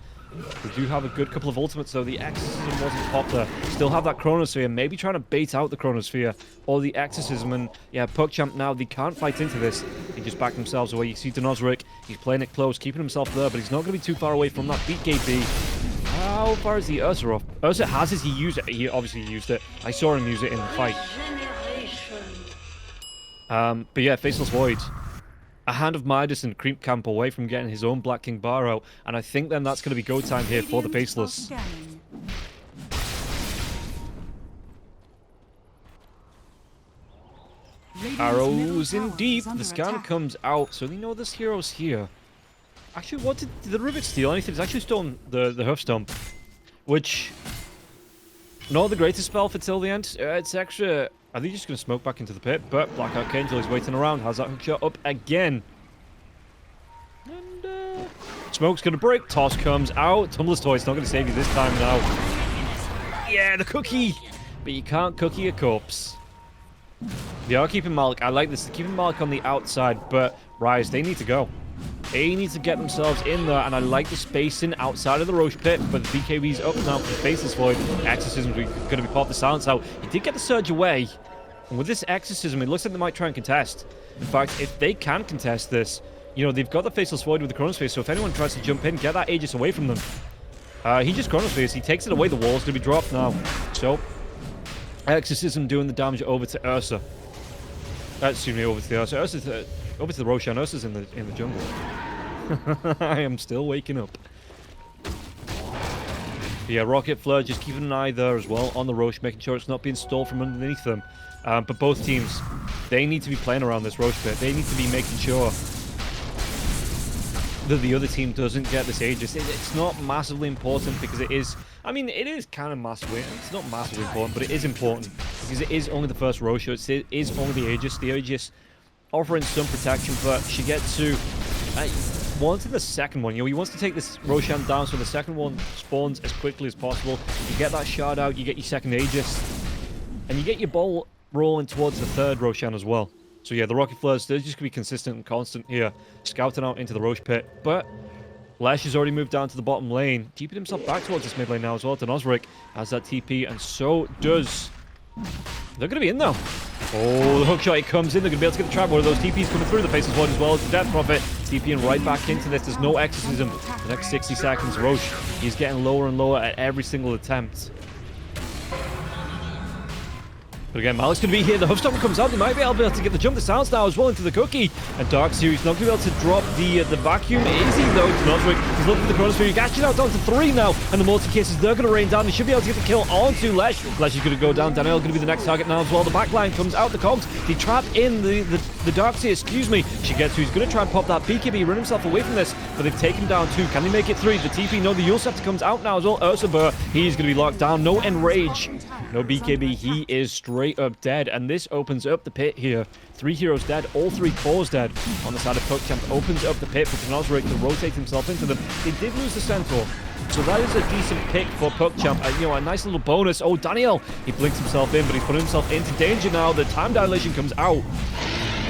We do have a good couple of ultimates, though. The Exorcism wasn't popped there. Still have that Chronosphere. Maybe trying to bait out the Chronosphere or the Exorcism. And yeah, PuckChamp now, they can't fight into this. They just back themselves away. You see Denozric, he's playing it close, keeping himself there, but he's not going to be too far away from that BKB. How far is the Ursa off? Ursa has it. He used it. He obviously used it. I saw him use it in the fight. But yeah, Faceless Void. A Hand of Midas and Creep Camp away from getting his own Black King bar out. And I think then that's going to be go time here for the Faceless. Arrows in deep. The scan comes out. So they know this hero's here. Actually, what did the Rubik steal? Anything? It's actually stolen the Hoof Stomp. Which... not the greatest spell for till the end. It's extra... Are they just going to smoke back into the pit? But Black Archangel is waiting around. Has that hook shot up again. And smoke's going to break. Toss comes out. Tumbler's Toy's not going to save you this time now. Yeah, the cookie. But you can't cookie a corpse. They are keeping Malik. I like this. They're keeping Malik on the outside. But Rise, they need to go. They need to get themselves in there, and I like the spacing outside of the Roche Pit, but the BKB's up now for the Faceless Void. Exorcism's going to be popped the silence out. He did get the Surge away, and with this Exorcism, it looks like they might try and contest. In fact, if they can contest this, you know, they've got the Faceless Void with the Chronosphere, so if anyone tries to jump in, get that Aegis away from them. He just Chronospheres, he takes it away, the wall's going to be dropped now. So, Exorcism doing the damage over to Ursa. Excuse me, over to the Ursa. Over to the Roshan. Ursa's in the jungle. I am still waking up. But yeah, Rocket Flare, just keeping an eye there as well on the Roche, making sure it's not being stole from underneath them. But both teams, they need to be playing around this Roche pit. They need to be making sure that the other team doesn't get this Aegis. It's not massively important because it is... I mean, it is kind of massively... It's not massively important, but it is important because it is only the first Roche. It is only the Aegis. The Aegis offering some protection, but Shigetsu wanted the second one. You know, he wants to take this Roshan down so the second one spawns as quickly as possible. You get that shard out, you get your second Aegis, and you get your ball rolling towards the third Roshan as well. So yeah, the Rocket Flares, they're just going to be consistent and constant here, scouting out into the Roche pit. But Lesh has already moved down to the bottom lane, keeping himself back towards this mid lane now as well. Nosric has that TP, and so does... They're going to be in now. Oh, the hookshot, it comes in. They're going to be able to get the trap. One of those TPs coming through the Faceless Void as well as the Death Prophet. TPing right back into this. There's no Exorcism. The next 60 seconds, Roche, he's getting lower and lower at every single attempt. But again, Malik's going to be here. The Hoofstopper comes out. They might be able to get the jump to silence now as well into the cookie. And Dark Series not going to be able to drop the vacuum. Easy though to Nosric. He's looking for the Chronosphere. He's actually now down to 3 now. And the multi-cases, they're going to rain down. They should be able to get the kill onto Lesh. Lesh is going to go down. Daniel going to be the next target now as well. The backline comes out. The cogs. They trapped in the Dark Series, excuse me. Shigetsu, he's going to try and pop that BKB, run himself away from this. But they've taken down 2. Can they make it 3? The TP, no. The Yulscepter comes out now as well. Ursabur, he's going to be locked down. No Enrage. No BKB. He is straight up dead. And this opens up the pit here. 3 heroes dead, all 3 cores dead on the side of PuckChamp. Opens up the pit for Nosric to rotate himself into them. They did lose the Centaur, so that is a decent pick for PuckChamp. You know, a nice little bonus. Oh, Daniel, he blinks himself in, but he's putting himself into danger now. The time dilation comes out.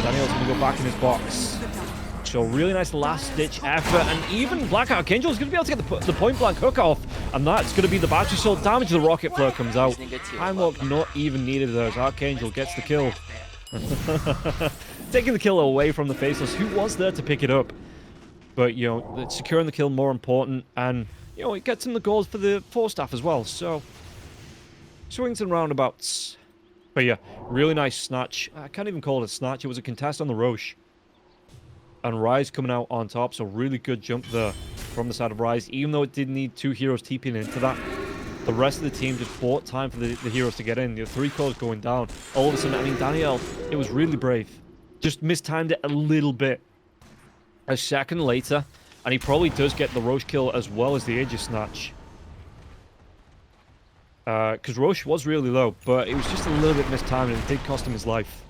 Daniel's going to go back in his box. So really nice last-ditch effort, and even Black Archangel is going to be able to get the point-blank hook off, and that's going to be the battery soul damage. The Rocket Flare comes out. Time Walk not even needed there as Archangel gets the kill. Taking the kill away from the Faceless, who was there to pick it up. But, you know, securing the kill more important, and, you know, it gets him the goals for the 4 staff as well, so... Swings and roundabouts. But yeah, really nice snatch. I can't even call it a snatch, it was a contest on the Roche. And Rise coming out on top, so really good jump there from the side of Rise. Even though it did need 2 heroes TPing into that, the rest of the team just bought time for the heroes to get in. The 3 cores going down. All of a sudden, I mean, Daniel, it was really brave. Just mistimed it a little bit. A second later, and he probably does get the Roche kill as well as the Aegis snatch. Because Roche was really low, but it was just a little bit mistimed, and it did cost him his life.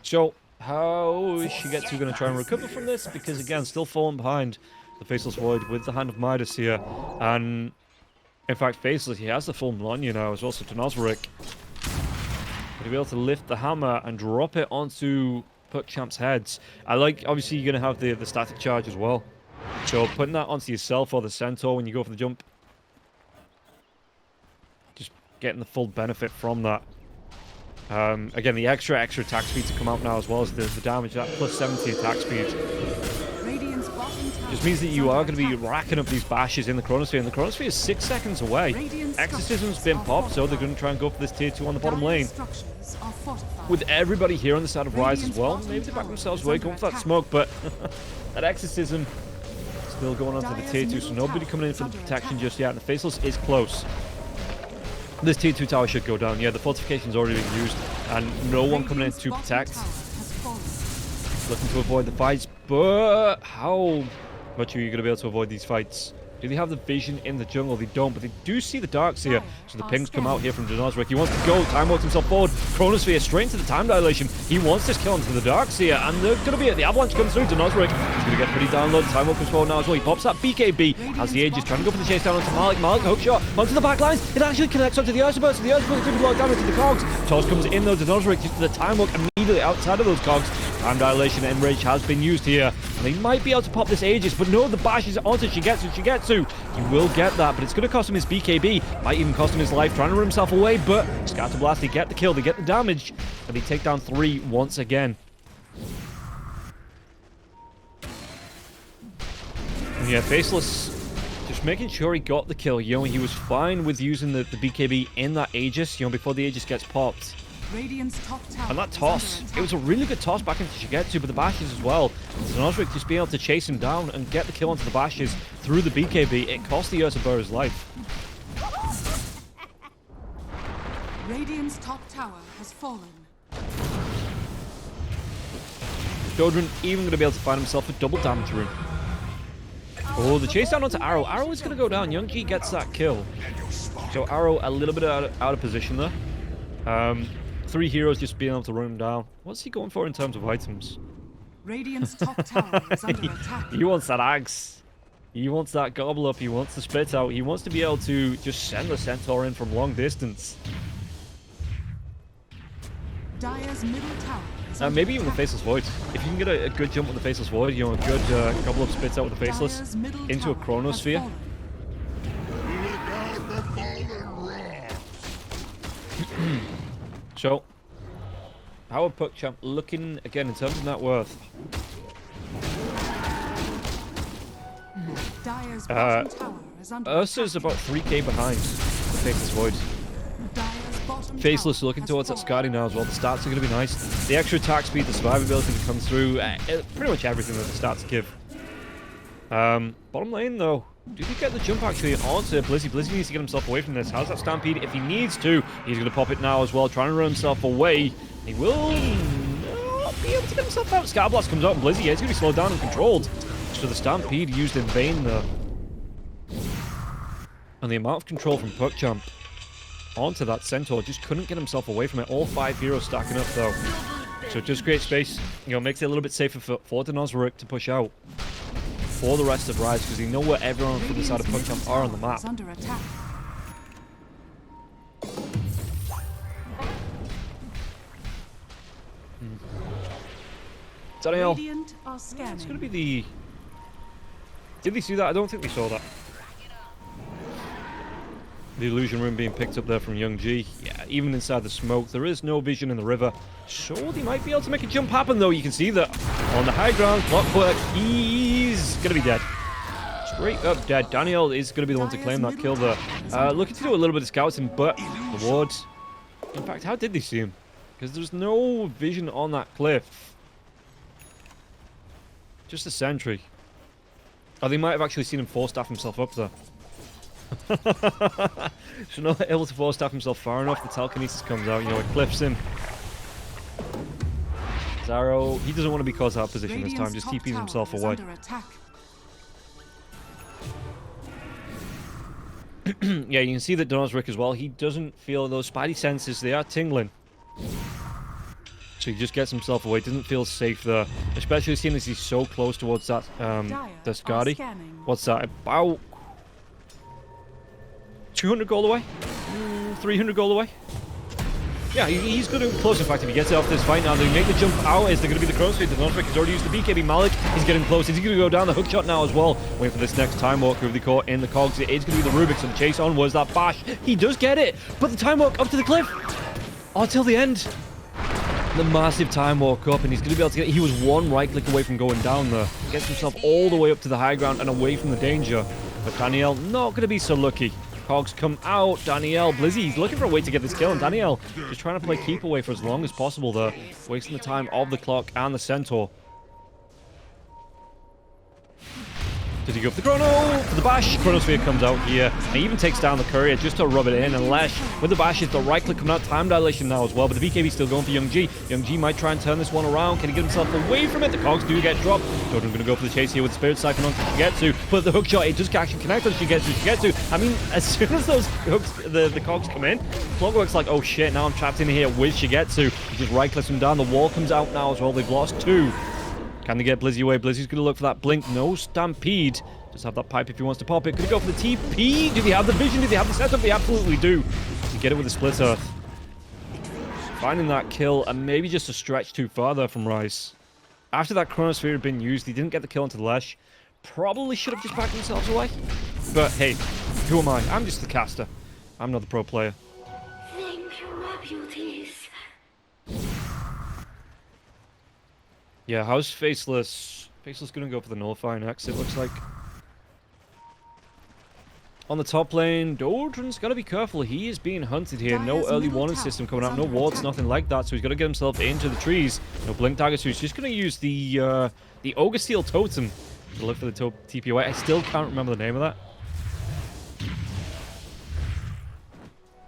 So, how is Shigetsu going to try and recover from this? Because, again, still falling behind the Faceless Void with the Hand of Midas here. And, in fact, Faceless, he has the full Melania now as well, so to Nosric. But he'll be able to lift the hammer and drop it onto PuckChamp's heads. I like, obviously, you're going to have the static charge as well. So, putting that onto yourself or the Centaur when you go for the jump. Just getting the full benefit from that. Again, the extra attack speed to come out now as well as the damage, that plus 70 attack speed. Just means that you are going to be racking up these bashes in the Chronosphere, and the Chronosphere is 6 seconds away. Exorcism's been popped, so they're going to try and go for this tier 2 on the bottom lane. With everybody here on the side of Rise as well, maybe they back themselves away, going for that smoke, but that Exorcism still going on to the tier 2, so nobody coming in for the protection just yet, and the Faceless is close. This tier 2 tower should go down. Yeah, the fortification's already been used, and no one coming in to protect. Looking to avoid the fights, but how much are you going to be able to avoid these fights? Do they have the vision in the jungle? They don't, but they do see the darks here. So the pings come out here from Nosric. He wants to go. Time walks himself forward. Chronosphere straight into the time dilation. He wants this kill into the darks here, and they're going to be at the avalanche comes through to Nosric. He's going to get pretty down low. Time walk comes forward now as well. He pops that BKB as the Aegis trying to go for the chase down onto Malik. Malik hookshot onto the back lines. It actually connects onto the Ursa Burst. The Ursa Burst is going to blow damage to the cogs. Toss comes in though to Nosric just to the time walk immediately outside of those cogs. Time dilation and Enrage has been used here. And they might be able to pop this Aegis, but no, the bash is onto Shigetsu. He will get that, but it's going to cost him his BKB. Might even cost him his life, trying to run himself away, but Scatter Blast, they get the kill, they get the damage, and they take down 3 once again. Yeah, Faceless just making sure he got the kill. You know, he was fine with using the BKB in that Aegis, you know, before the Aegis gets popped. Radiant's top tower And that is toss, under it was a really good toss back into Shigetsu, but the bashes as well. So Nosric just being able to chase him down and get the kill onto the bashes through the BKB, it cost the Ursa his life. Radiant's top tower has fallen. Jodrin even going to be able to find himself a double damage rune. Oh, the chase down onto Arrow. Arrow is going to go down. Youngji gets that kill. So Arrow a little bit out of position there. 3 heroes just being able to run him down. What's he going for in terms of items? Radiant's top tower is under attack. He wants that Axe. He wants that gobble up. He wants the split out. He wants to be able to just send the Centaur in from long distance. Dire's middle tower is Maybe even under the Faceless Void. If you can get a good jump with the Faceless Void, you know, a good gobble up spits out with the Faceless Dire's middle into a tower has Chronosphere. fallen. So, how are PuckChamp looking again in terms of net worth? Dire's bottom tower is under Ursa's attack. about 3k behind the Faceless Void. Dire's bottom Faceless tower looking has towards that fallen. Skadi now as well. The stats are going to be nice. The extra attack speed, the survivability that comes through, pretty much everything that the stats give. Bottom lane though, did he get the jump actually onto Blizzy? Blizzy needs to get himself away from this. How's that Stampede? If he needs to, he's going to pop it now as well, trying to run himself away. He will not be able to get himself out. Scarblast comes out and Blizzy, he's going to be slowed down and controlled. So the Stampede used in vain there. And the amount of control from PuckChamp onto that Centaur just couldn't get himself away from it. All 5 heroes stacking up though. So it just creates space, you know, makes it a little bit safer for Nosric to push out for the rest of Rise, because they know where everyone from the side of Radiant's PuckChamp middle are on the tower map. is under attack. Daniel, Radiant are scanning. it's going to be the... Did they see that? I don't think we saw that. The illusion room being picked up there from Young G. Yeah, even inside the smoke, there is no vision in the river. So they might be able to make a jump happen, though. You can see that on the high ground, Clockwork, he's going to be dead. Straight up dead. Daniel is going to be the one to claim that kill there. Looking to do a little bit of scouting, but the wards... In fact, how did they see him? Because there's no vision on that cliff. Just a sentry. Oh, they might have actually seen him force-staff himself up there. So not able to force-staff himself far enough, the telekinesis comes out, you know, it clips him. Zaro, he doesn't want to be caught out of position this time, just TPs himself away. Yeah, you can see that Nosric as well, he doesn't feel those spidey senses, they are tingling. So he just gets himself away, doesn't feel safe there. Especially seeing as he's so close towards that, the Skadi. What's that, about 200 gold away? 300 gold away? Yeah, he's going to be close. In fact, if he gets it off this fight now, they make the jump out. Is there going to be the Chronosphere? The Nosric has already used the BKB. Malik, he's getting close. Is he going to go down the hook shot now as well? Waiting for this next Time Walk with the core in the cogs. It is going to be the Rubik, so the chase onwards. That bash, he does get it. But the Time Walk up to the cliff. Oh, till the end. The massive Time Walk up, and he's going to be able to get it. He was one right click away from going down there. He gets himself all the way up to the high ground and away from the danger. But Daniel not going to be so lucky. Cogs come out. Daniel, Blizzy, he's looking for a way to get this kill, and Daniel just trying to play keep away for as long as possible there, wasting the time of the clock and the Centaur. Does he go for the Chrono? For the bash, Chronosphere comes out here. He even takes down the courier just to rub it in, and Lesh with the bash is the right click coming out, time dilation now as well, but the BKB still going for Young G. Young G might try and turn this one around. Can he get himself away from it? The cogs do get dropped. Jordan going to go for the chase here with Spirit Siphon onto Shigetsu, but the hook shot, it just actually connects on Shigetsu. I mean, as soon as those hooks, the cogs come in, Clockwork's like, oh shit, now I'm trapped in here with Shigetsu. He just right clicks him down. The wall comes out now as well. They've lost 2. Can they get Blizzy away? Blizzy's going to look for that blink. No Stampede. Just have that pipe if he wants to pop it. Could he go for the TP? Do they have the vision? Do they have the setup? They absolutely do. You get it with the Split Earth. Finding that kill, and maybe just a stretch too far there from Rice. After that Chronosphere had been used, he didn't get the kill onto the Lesh. Probably should have just backed themselves away. But hey, who am I? I'm just the caster. I'm not the pro player. Thank you, my beauties. Yeah, how's Faceless? Faceless gonna go for the Nullify next, it looks like. on the top lane. Doldren's got to be careful. He is being hunted here. No Dyer's early middle warning tower system coming is out. No under wards, attack. nothing like that. So he's got to get himself into the trees. No blink dagger. So he's just going to use the Ogre Steel Totem to look for the TP away. I still can't remember the name of that.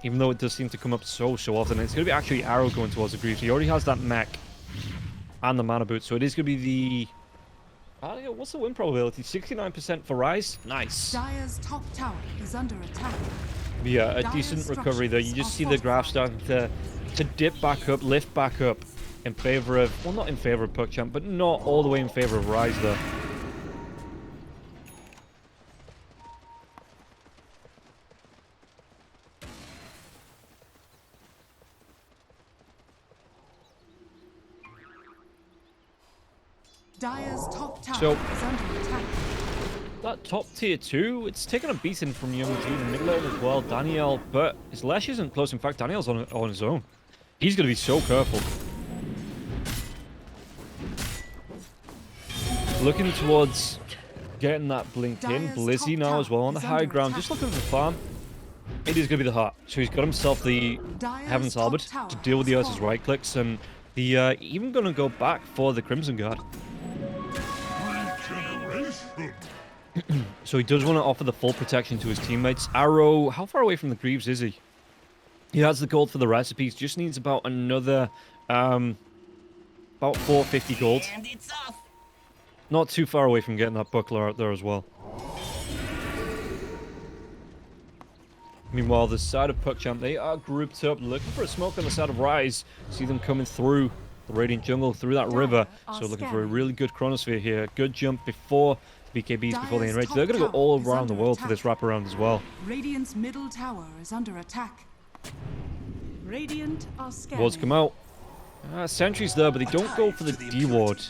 Even though it does seem to come up so often. It's going to be actually Arrow going towards the Greaves. He already has that mech and the mana boot. So it is going to be the... what's the win probability? 69% for Rise. Nice. Dyer's top tower is under attack. Yeah, a Dyer's decent recovery there. You structures just are see the graph fortified. starting to dip back up, lift back up in favor of... Well, not in favor of PuckChamp, but not all the way in favor of Rise there. Dyer's top tower So- is under attack. That top tier 2, it's taken a beating from Young G in mid lane as well, Daniel, but his Lesh isn't close. In fact, Daniel's on his own. He's going to be so careful. Looking towards getting that blink in. Dyer's Blizzy top now as well on the tower is high under ground, attack. just looking for the farm. It is going to be the heart. So he's got himself the Dyer's Heaven's top Halberd tower to deal with the has Ursa's fallen. right clicks, and the even going to go back for the Crimson Guard. So he does want to offer the full protection to his teammates. Arrow, how far away from the Greaves is he? He has the gold for the recipes, just needs about another, about 450 gold. And it's off. Not too far away from getting that buckler out there as well. Meanwhile, the side of PuckChamp, they are grouped up, looking for a smoke on the side of Rise. See them coming through the Radiant Jungle, through that river. So looking for a really good chronosphere here. Good jump before the BKBs, before they Dyer's enrage. top They're going to go tower all is around the under world for attack. this wraparound as well. Radiant's middle tower is under attack. Radiant are scanning. Wards come out. Sentries there, but they don't go for the D-Ward.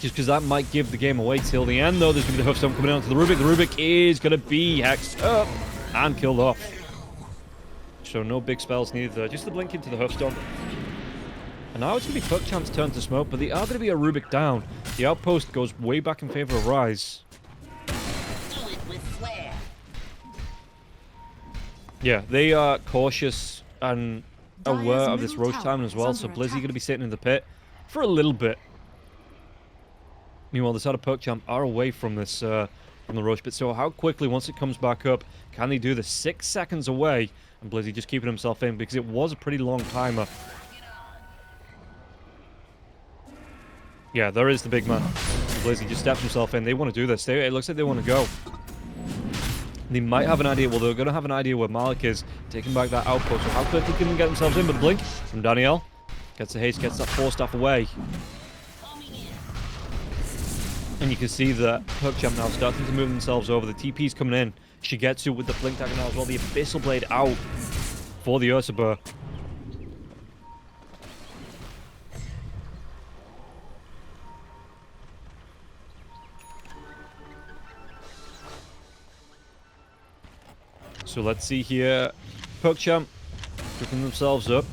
Just because that might give the game away till the end, though. There's going to be the Hoofstomp coming down to the Rubik. The Rubik is going to be hexed up and killed off. So no big spells needed there. Just the blink into the Hoofstomp. And now it's going to be PuckChamp's turn to smoke, but they are going to be a Rubik down. The outpost goes way back in favor of Rise. Do it with flair. Yeah, they are cautious and aware Dyer's of this middle Roach tower timing as is well, so under Blizzy attack. going to be sitting in the pit for a little bit. Meanwhile, the side of PuckChamp are away from this, from the Roach pit, so how quickly, once it comes back up, can they do this? 6 seconds away, and Blizzy just keeping himself in, because it was a pretty long timer. Yeah, there is the big man. Blizzy just steps himself in. They want to do this. It looks like they want to go. They might have an idea. Well, they're going to have an idea where Malik is, taking back that outpost. So how quickly can they get themselves in? But the blink from Danielle gets the haste, gets that 4-staff away. And you can see that PuckChamp now starting to move themselves over. The TP's coming in. Shigetsu with the blink dagger now as well. The Abyssal Blade out for the Ursabur. So let's see here. PuckChamp picking themselves up.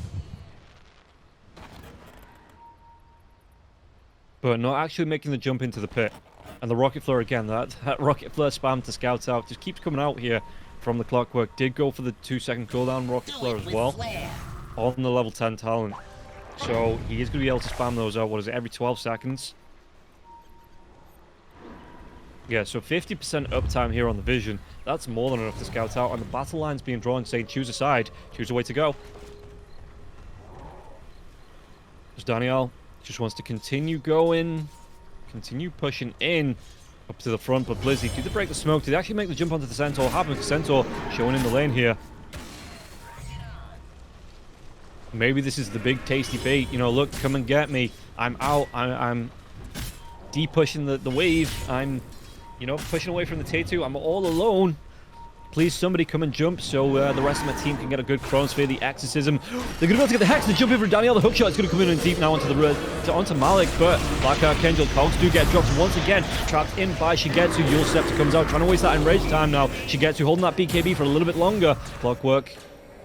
But not actually making the jump into the pit. And the Rocket Flare again, that Rocket Flare spam to scout out just keeps coming out here from the Clockwork. Did go for the 2-second cooldown Rocket Do Flare it as with well flair. on the level 10 talent. So he is going to be able to spam those out, what is it, every 12 seconds? Yeah, so 50% uptime here on the Vision. That's more than enough to scout out. And the battle line's being drawn saying choose a side, choose a way to go. As Daniel just wants to continue going, continue pushing in up to the front. But Blizzy, did they break the smoke? Did they actually make the jump onto the Centaur happen? Because Centaur showing in the lane here. Maybe this is the big tasty bait. You know, look, come and get me. I'm out. I'm de-pushing the wave. I'm, you know, pushing away from the T2. I'm all alone. Please, somebody come and jump so the rest of my team can get a good Chronosphere, the Exorcism. They're going to be able to get the Hex. The jump in for Daniel. The hookshot is going to come in and deep now onto Malik. But Black Archangel Cogs do get dropped once again. Trapped in by Shigetsu. Yule Scepter comes out, trying to waste that enraged time now. Shigetsu holding that BKB for a little bit longer. Clockwork.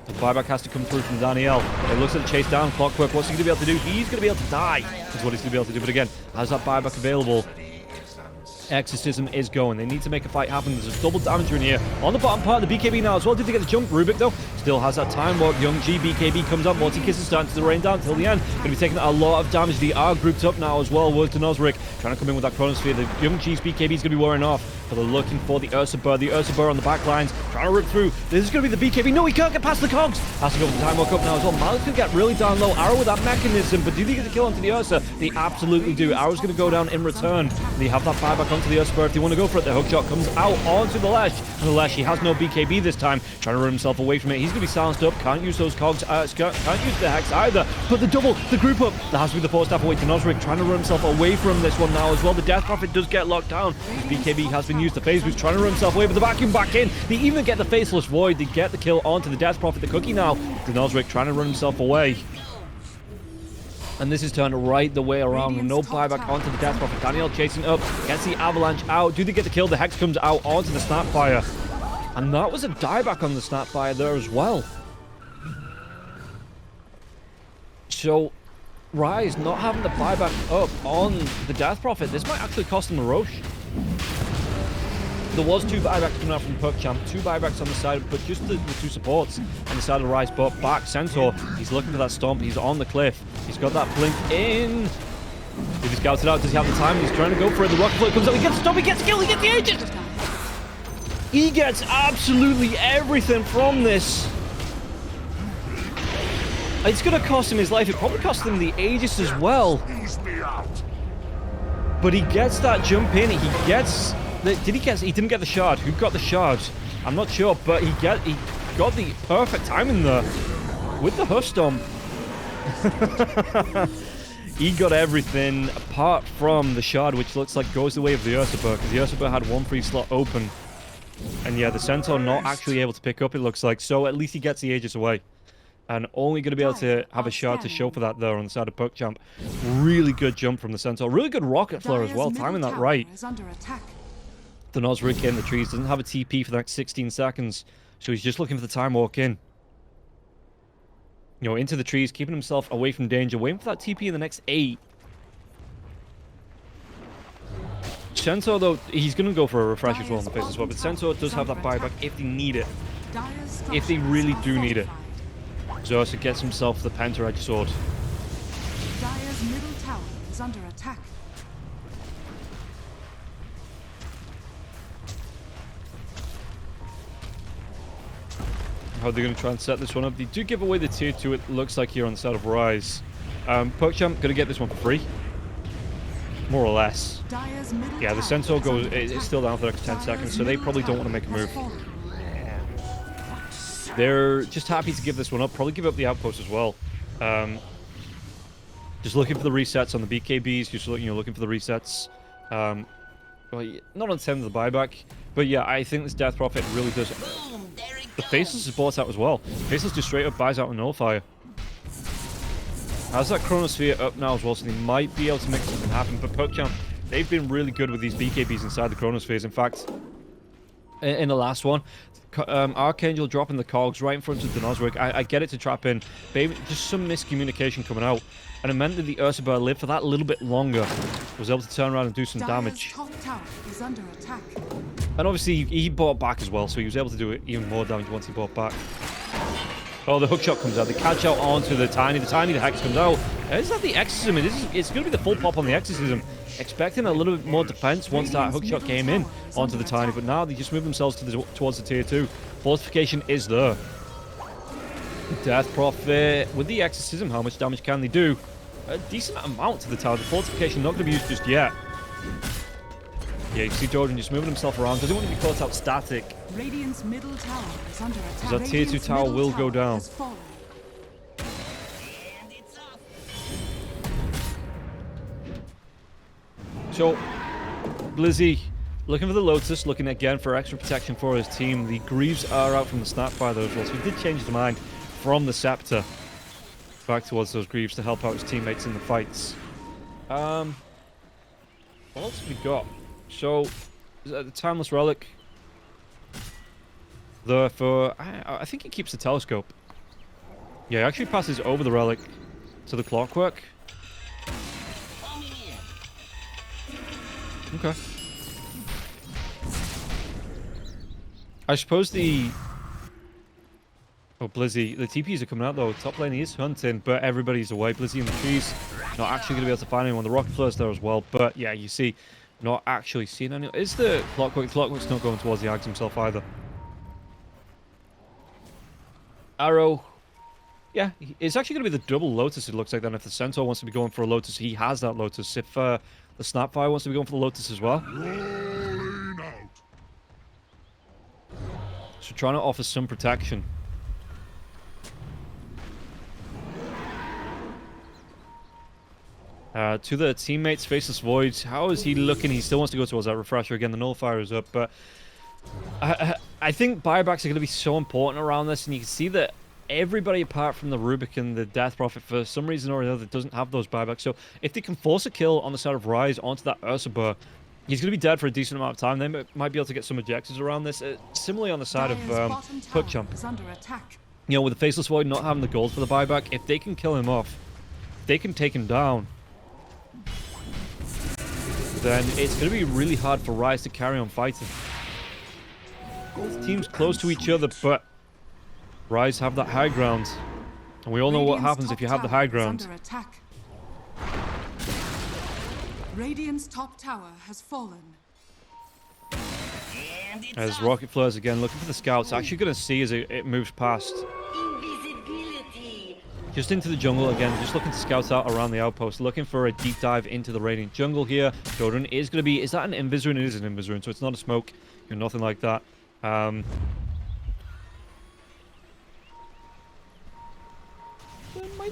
The buyback has to come through from Daniel. It looks at the chase down. Clockwork, what's he going to be able to do? He's going to be able to die. That's what he's going to be able to do. But again, has that buyback available? Exorcism is going. They need to make a fight happen. There's a double damager in here on the bottom part of the BKB now as well. Did they get the jump? Rubik, though, still has that time walk. Young G, BKB comes up. Morty Kiss is starting to rain down till the end. Going to be taking a lot of damage. They are grouped up now as well. Work to Nosric trying to come in with that Chronosphere. The Young G's BKB is going to be wearing off, but they're looking for the Ursa Burr. The Ursa Burr on the back lines, trying to rip through. This is going to be the BKB. No, he can't get past the cogs. Has to go for the time walk up now as well. Malik's going to get really down low. Arrow with that mechanism, but do they get the kill onto the Ursa? They absolutely do. Arrow's going to go down in return. They have that buyback onto the Ursa Burr if they want to go for it. The hookshot comes out onto the Lesh, and the Lesh, he has no BKB this time, trying to run himself away from it. He's going to be silenced up. Can't use those cogs. Can't use the Hex either. But the double, the group up. That has to be the force staff away to Nosric, trying to run himself away from this one now as well. The Death Prophet does get locked down. BKB has been used. The phase boost, trying to run himself away, but the vacuum back in. They even get the Faceless Void. They get the kill onto the Death Prophet. The cookie now. The Nosric trying to run himself away. And this is turned right the way around. No buyback onto the Death Prophet. Daniel chasing up. Gets the Avalanche out. Do they get the kill? The Hex comes out onto the Snapfire. And that was a dieback on the Snapfire there as well. So, Rise not having the buyback up on the Death Prophet. This might actually cost them the Roche. There was 2 buybacks coming out from PuckChamp, 2 buybacks on the side, but just the 2 supports on the side of the Rise. But back, Centaur, he's looking for that stomp. He's on the cliff. He's got that blink in. Did he scout it out? Does he have the time? He's trying to go for it. The rocket float comes out. He gets the stomp. He gets the kill. He gets the Aegis. He gets absolutely everything from this. It's going to cost him his life. It probably cost him the Aegis as well. But he gets that jump in. He gets... Did he get... He didn't get the shard. Who got the shard? I'm not sure, but he got the perfect timing there with the Hush Stomp. He got everything apart from the shard, which looks like goes the way of the Ursa Burr, because the Ursa Burr had 1 free slot open. And yeah, the Centaur not actually able to pick up, it looks like. So at least he gets the Aegis away. And only going to be able to have a shard to show for that there on the side of PuckChamp. Really good jump from the Centaur. Really good rocket flare as well, timing that right. The Nosric in the trees doesn't have a TP for the next 16 seconds. So he's just looking for the time walk in. You know, into the trees, keeping himself away from danger. Waiting for that TP in the next 8. Centaur, though, he's going to go for a refresh as well in the face as well. But Centaur does have that buyback if they need it. If they really do need it. Xerxes gets himself the Penta Edge Sword. Dire's middle tower is under attack. How are they going to try and set this one up? They do give away the tier 2, it looks like, here on the side of Rise. PuckChamp going to get this one for free. More or less. Yeah, the Centaur is still down for the next 10 seconds, so they probably don't want to make a move. They're just happy to give this one up. Probably give up the outpost as well. Just looking for the resets on the BKBs. Just looking for the resets. Well, not on 10 of the buyback. But yeah, I think this Death Prophet really does. The Faceless is bought out as well. Faceless just straight up buys out a Nullifier. Has that Chronosphere up now as well, so they might be able to make something happen. But PuckChamp, they've been really good with these BKBs inside the Chronospheres. In fact, in the last one, Archangel dropping the cogs right in front of the Nosric. I get it to trap in. Baby, just some miscommunication coming out. And it meant that the Ursa Burr lived for that little bit longer. Was able to turn around and do some damage. Is under attack. And obviously, he bought back as well, so he was able to do even more damage once he bought back. Oh, the hookshot comes out. They catch out onto the Tiny. The Hex comes out. Is that the Exorcism? It's going to be the full pop on the Exorcism. Expecting a little bit more defense once that hookshot came in onto the Tiny, but now they just move themselves towards the tier 2. Fortification is there. Death Prophet with the Exorcism. How much damage can they do? A decent amount to the tower. The Fortification not going to be used just yet. Yeah, you see Jordan just moving himself around. Doesn't want to be caught out static. Radiant's middle tower is under attack. Because that tier 2 tower will go down. So, Blizzy looking for the Lotus, looking again for extra protection for his team. The Greaves are out from the Snapfire though as well, so he did change his mind from the Scepter back towards those Greaves to help out his teammates in the fights. What else have we got? So, the Timeless Relic. I think he keeps the Telescope. Yeah, he actually passes over the Relic to the Clockwork. Okay. I suppose the... Oh, Blizzy. The TPs are coming out, though. Top lane, he is hunting, but everybody's away. Blizzy in the trees. Not actually going to be able to find anyone. The Rocket Flirt's there as well. But, yeah, you see, not actually seeing anyone. Is the Clockwork? Clockwork's not going towards the Ags himself either. Arrow. Yeah, it's actually going to be the double Lotus, it looks like, then. If the Centaur wants to be going for a Lotus, he has that Lotus. If the Snapfire wants to be going for the Lotus as well. So trying to offer some protection. To the teammates, Faceless Void. How is he looking? He still wants to go towards that Refresher again. The Nullifier is up, but I think buybacks are going to be so important around this, and you can see that everybody apart from the Rubik and the Death Prophet, for some reason or another, doesn't have those buybacks. So if they can force a kill on the side of Rise onto that Ursula, he's going to be dead for a decent amount of time. They might be able to get some objectives around this. Similarly on the side of PuckChamp. You know, with the Faceless Void not having the gold for the buyback, if they can kill him off, if they can take him down, then it's going to be really hard for Rise to carry on fighting. Both teams close to each other, but Rise have that high ground. And we all know what happens if you have the high ground. Radiant's top tower has fallen. As Rocket Flares again looking for the scouts. Actually going to see as it moves past. Just into the jungle again, just looking to scout out around the outpost, looking for a deep dive into the Radiant jungle here. Jordan is going to be... Is that an Invis-Rune? It is an Invis-Rune, so it's not a smoke. You're nothing like that. Might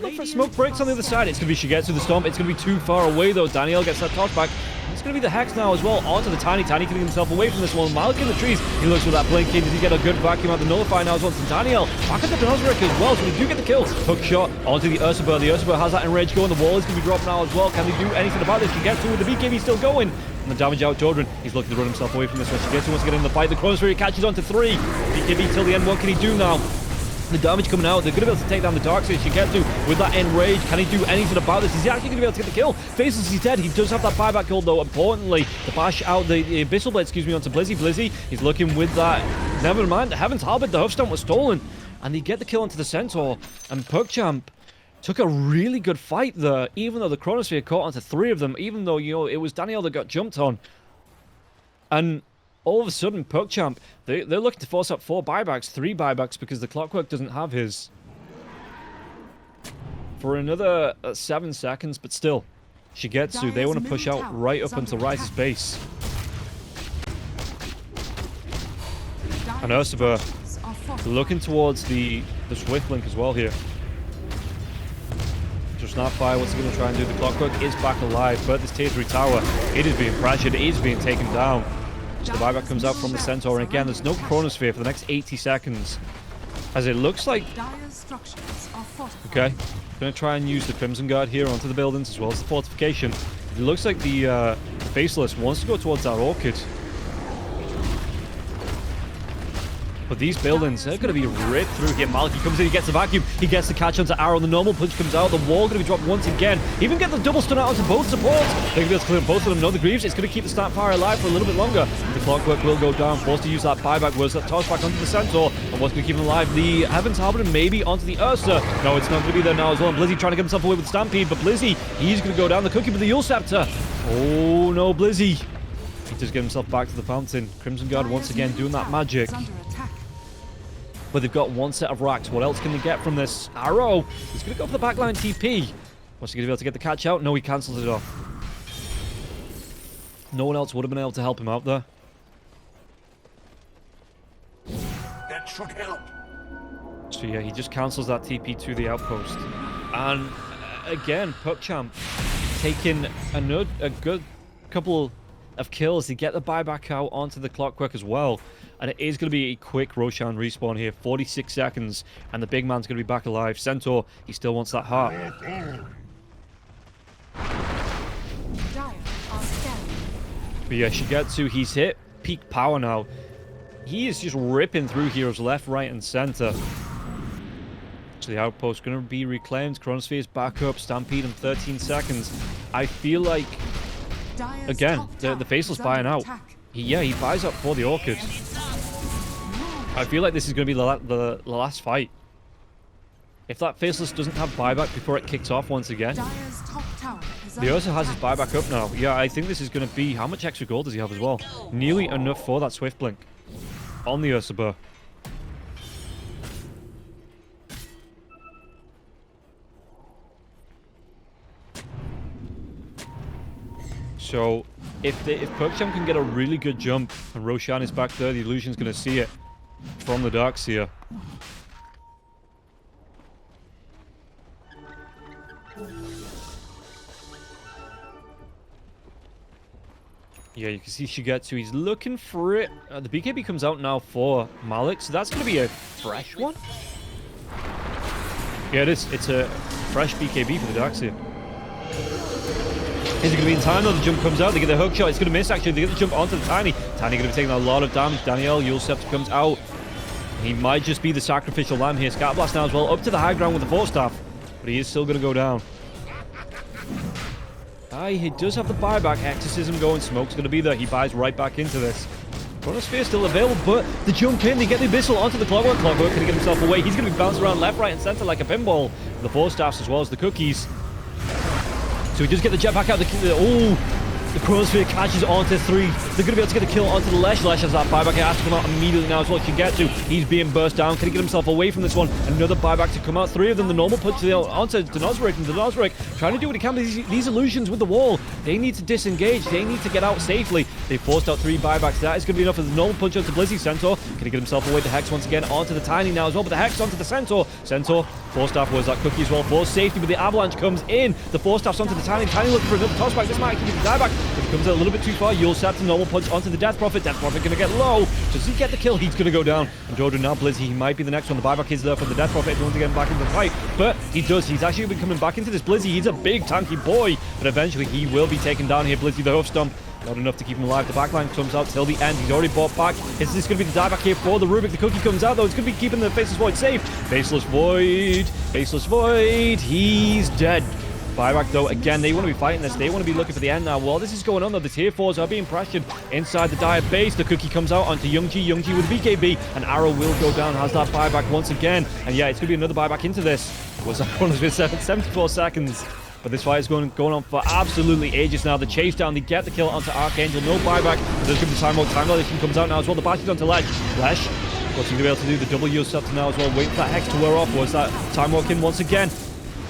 look for smoke breaks on the other side. It's going to be Shigetsu the Stomp. It's going to be too far away, though. Daniel gets that toss back. It's going to be the Hex now as well. Onto the Tiny. Tiny getting himself away from this one. Malik in the trees. He looks for that blinking. Did he get a good vacuum out the Nullify now as well? Daniel back at the Nosric as well. So we do get the kill. Hook shot onto the Ursula. The Ursula has that enraged going. The wall is going to be dropped now as well. Can they do anything about this? Shigetsu with the BKB still going. And the damage out Jordan. He's looking to run himself away from this one. Shigetsu wants to get in the fight. The Chronosphere catches on to 3. BKB till the end. What can he do now? The damage coming out. They're going to be able to take down the Darkseid. Shigetsu with that enrage. Can he do anything about this? Is he actually going to be able to get the kill? Faceless, he's dead. He does have that buyback gold, though. Importantly, the bash out the Abyssal Blade, onto Blizzy. Blizzy, he's looking with that. Never mind. The Heaven's Halberd, the Huffstomp was stolen. And they get the kill onto the Centaur. And PuckChamp took a really good fight there. Even though the Chronosphere caught onto 3 of them. Even though, you know, it was Daniel that got jumped on. And all of a sudden, PuckChamp, they're looking to force up 4 buybacks, 3 buybacks, because the Clockwork doesn't have his. For another 7 seconds, but still, Shigetsu, they want to push out right up until Rise's base. And Ursula looking towards the Swift Link as well here. Just not fire. What's he going to try and do? The Clockwork is back alive, but this Tier 3 tower, it is being pressured, it is being taken down. So the buyback comes out from the Centaur, and again, there's no Chronosphere for the next 80 seconds. As it looks like... Okay, going to try and use the Crimson Guard here onto the buildings, as well as the fortification. It looks like the Faceless wants to go towards that Orchid. But these buildings, they're going to be ripped through here. Maliki comes in, he gets the vacuum, he gets the catch onto Arrow, the normal punch comes out, the wall going to be dropped once again. Even get the double stun out onto both supports. They're going to be able to clear both of them. No, the Greaves, it's going to keep the Snapfire alive for a little bit longer. The Clockwork will go down, forced to use that buyback, was that toss back onto the Centaur. And what's going to keep him alive? The Heaven's Harbinger maybe onto the Ursa. No, it's not going to be there now as well. And Blizzy trying to get himself away with Stampede, but Blizzy, he's going to go down the cookie with the Yule Scepter. Oh no, Blizzy. He does get himself back to the fountain. Crimson Guard once again doing that magic. But they've got 1 set of racks. What else can they get from this? Arrow! He's going to go for the backline TP. What's he going to be able to get the catch out? No, he cancels it off. No one else would have been able to help him out there. That should help. So yeah, he just cancels that TP to the outpost. And again, PuckChamp taking a good couple of kills to get the buyback out onto the Clockwork as well. And it is going to be a quick Roshan respawn here. 46 seconds. And the big man's going to be back alive. Centaur, he still wants that heart. But yeah, Shigetsu, he's hit peak power now. He is just ripping through heroes left, right, and center. So the outpost going to be reclaimed. Chronosphere's back up. Stampede in 13 seconds. I feel like, again, the Faceless buying out. He buys up for the Orchid. I feel like this is going to be the last fight. If that Faceless doesn't have buyback before it kicks off once again. Dire's top tower is He under also has his attack. buyback up now. Yeah, I think this is going to be... How much extra gold does he have as well? Nearly enough for that Swift Blink on the Ursula. So, if PuckChamp can get a really good jump and Roshan is back there, the Illusion's going to see it from the Darkseer. Yeah, you can see Shigetsu. He's looking for it. The BKB comes out now for Malik, so that's going to be a fresh one. Yeah, it is. It's a fresh BKB for the Darkseer. Is it going to be in time though? The jump comes out. They get the hook shot. It's going to miss actually. They get the jump onto the Tiny. Tiny going to be taking a lot of damage. Daniel Yulsepter comes out. He might just be the sacrificial lamb here. Scatterblast now as well. Up to the high ground with the Force Staff. But he is still going to go down. He does have the buyback. Exorcism going. Smoke's going to be there. He buys right back into this. Chronosphere still available, but the jump in. They get the Abyssal onto the Clockwork. Clockwork can get himself away. He's going to be bounced around left, right, and center like a pinball. The Force Staffs as well as the cookies. So he does get the jetpack out. The Chronosphere catches onto 3. They're going to be able to get the kill onto the Lesh. Lesh has that buyback. It has to come out immediately now as well. Shigetsu, he's being burst down. Can he get himself away from this one? Another buyback to come out. 3 of them. The normal punch onto Denozric. And Denozric trying to do what he can with these illusions with the wall. They need to disengage. They need to get out safely. They forced out 3 buybacks. That is going to be enough for the normal punch onto Blizzy. Centaur. Can he get himself away? The Hex once again onto the Tiny now as well. But the Hex onto the Centaur. Centaur. Force Staff was that cookie as well for safety, but the Avalanche comes in. The Force Staff's onto the Tiny. Tiny looking for another tossback. This might actually be the dieback, but it comes out a little bit too far. Yulsepter normal punch onto the Death Prophet. Death Prophet going to get low. Does he get the kill? He's going to go down. And Jordan now Blizzy. He might be the next one. The buyback is there for the Death Prophet. Everyone's getting back into the fight, but he does. He's actually been coming back into this Blizzy. He's a big tanky boy, but eventually he will be taken down here. Blizzy the Hoof Stomp. Not enough to keep him alive. The backline comes out till the end. He's already bought back. Is this going to be the dieback here for the Rubik? The cookie comes out though. It's going to be keeping the Faceless Void safe. Faceless Void. Faceless Void. He's dead. Buyback though. Again, they want to be fighting this. They want to be looking for the end now. While this is going on though, the tier 4s are being pressured inside the dire base. The cookie comes out onto Youngji. Youngji with BKB. An arrow will go down. Has that buyback once again. And yeah, it's going to be another buyback into this. Was that one with 74 seconds? But this fight is going on for absolutely ages now. The chase down, they get the kill onto Archangel. No buyback. There's going to be time out. Time dilation comes out now as well. The bash is onto Lesh. Lesh, what's he going to be able to do? The double Yulsepter now as well. Waiting for that Hex to wear off. Was that time walk in once again?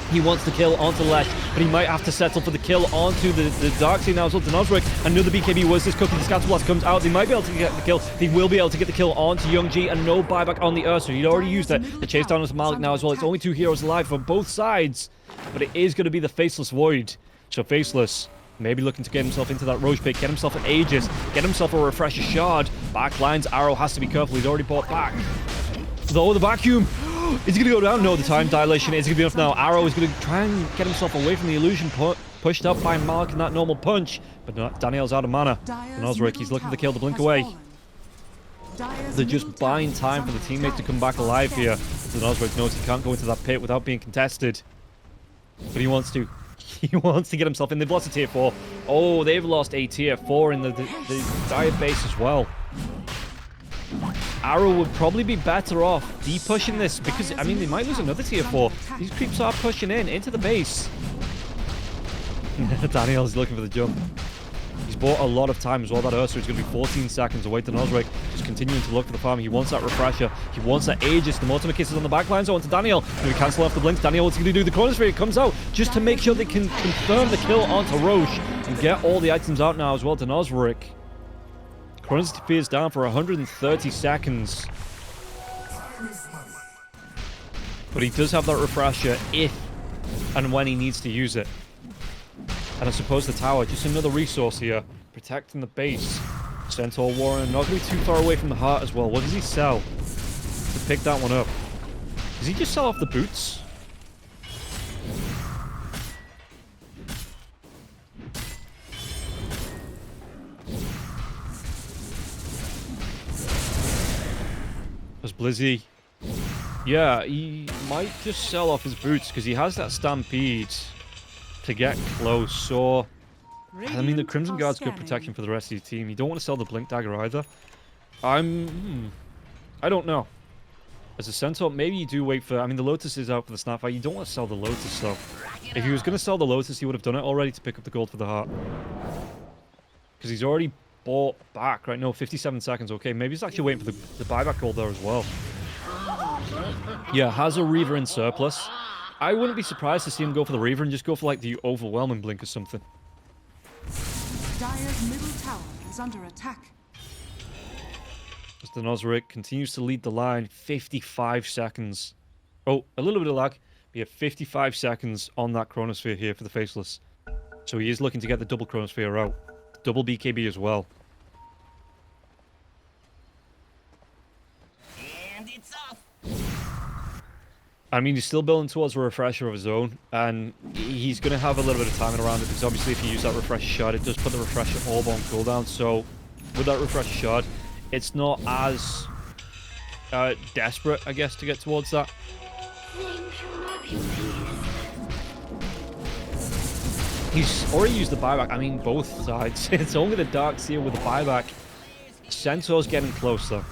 He wants the kill onto Lesh, but he might have to settle for the kill onto the Darkseer now as well. Denozric, another BKB was this cookie. The Scatterblast comes out. They might be able to get the kill. They will be able to get the kill onto Youngji, and no buyback on the Ursa. He'd already used it. The chase down onto Malik now as well. It's only 2 heroes alive from both sides, but it is going to be the Faceless Void. So Faceless, maybe looking to get himself into that Roche pit, get himself an Aegis, get himself a Refresher Shard. Backlines, Arrow has to be careful. He's already bought back. Though the vacuum. Is he going to go down? No, the time dilation is going to be enough now. Arrow is going to try and get himself away from the illusion, pushed up by Malik in that normal punch. But Daniel's out of mana. Denozric, he's looking to kill the blink away. They're just buying time for the teammate to come back alive here. Denozric knows he can't go into that pit without being contested. But he wants to. He wants to get himself in. They've lost a tier 4. Oh, they've lost a tier 4 in the dire base as well. Arrow would probably be better off de-pushing this because, I mean, they might lose another tier 4. These creeps are pushing into the base. Daniel's looking for the jump. He's bought a lot of time as well. That Ursa is going to be 14 seconds away. Denozric just continuing to look for the farm. He wants that Refresher. He wants that Aegis. The Mortimer kisses on the backline. So onto Daniel. Going to cancel off the blinks. Daniel, what's he going to do? The Chronosphere comes out just to make sure they can confirm the kill onto Roche and get all the items out now as well. Denozric. Chronosphere is down for 130 seconds. But he does have that Refresher if and when he needs to use it. And I suppose the tower, just another resource here. Protecting the base. Centaur Warren, not going to be too far away from the heart as well. What does he sell to pick that one up? Does he just sell off the boots? As Blizzy, yeah, he might just sell off his boots because he has that Stampede to get close. So, I mean, the Crimson Guard's good protection for the rest of your team. You don't want to sell the Blink Dagger either. I don't know. As a Centaur, maybe you do wait for... I mean, the Lotus is out for the snap fight. You don't want to sell the Lotus, though. If he was going to sell the Lotus, he would have done it already to pick up the gold for the heart. Because he's already bought back, right? No, 57 seconds. Okay, maybe he's actually waiting for the buyback gold there as well. Yeah, has a Reaver in surplus. I wouldn't be surprised to see him go for the Reaver and just go for, like, the Overwhelming Blink or something. Dire's middle tower is under attack. As the Nozric continues to lead the line, 55 seconds. Oh, a little bit of lag. We have 55 seconds on that Chronosphere here for the Faceless. So he is looking to get the double Chronosphere out. Double BKB as well. And it's off. I mean, he's still building towards a refresher of his own, and he's going to have a little bit of timing around it, because obviously if you use that refresher shard, it does put the refresher orb on cooldown. So with that refresher shard, it's not as desperate, I guess, to get towards that. Thank you, my beauties. He's already used the buyback. I mean, both sides. It's only the Darkseer with the buyback. Centaur's getting close, though.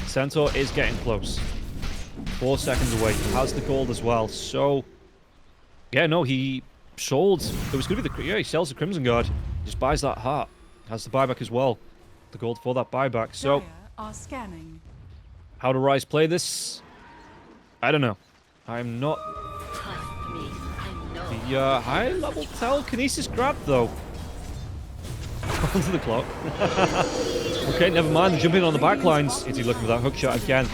Centaur is getting close. 4 seconds away. He has the gold as well. So, yeah, no, he sold. It was going to be the... Yeah, he sells the Crimson Guard. Just buys that heart. Has the buyback as well. The gold for that buyback. So, Dire are scanning. how do Ryze play this? I don't know. I'm not... Trust me, I know. The high-level telekinesis grab, though. Onto the clock. Okay, never mind. They're jumping on the back lines. Is he looking for that hook shot again?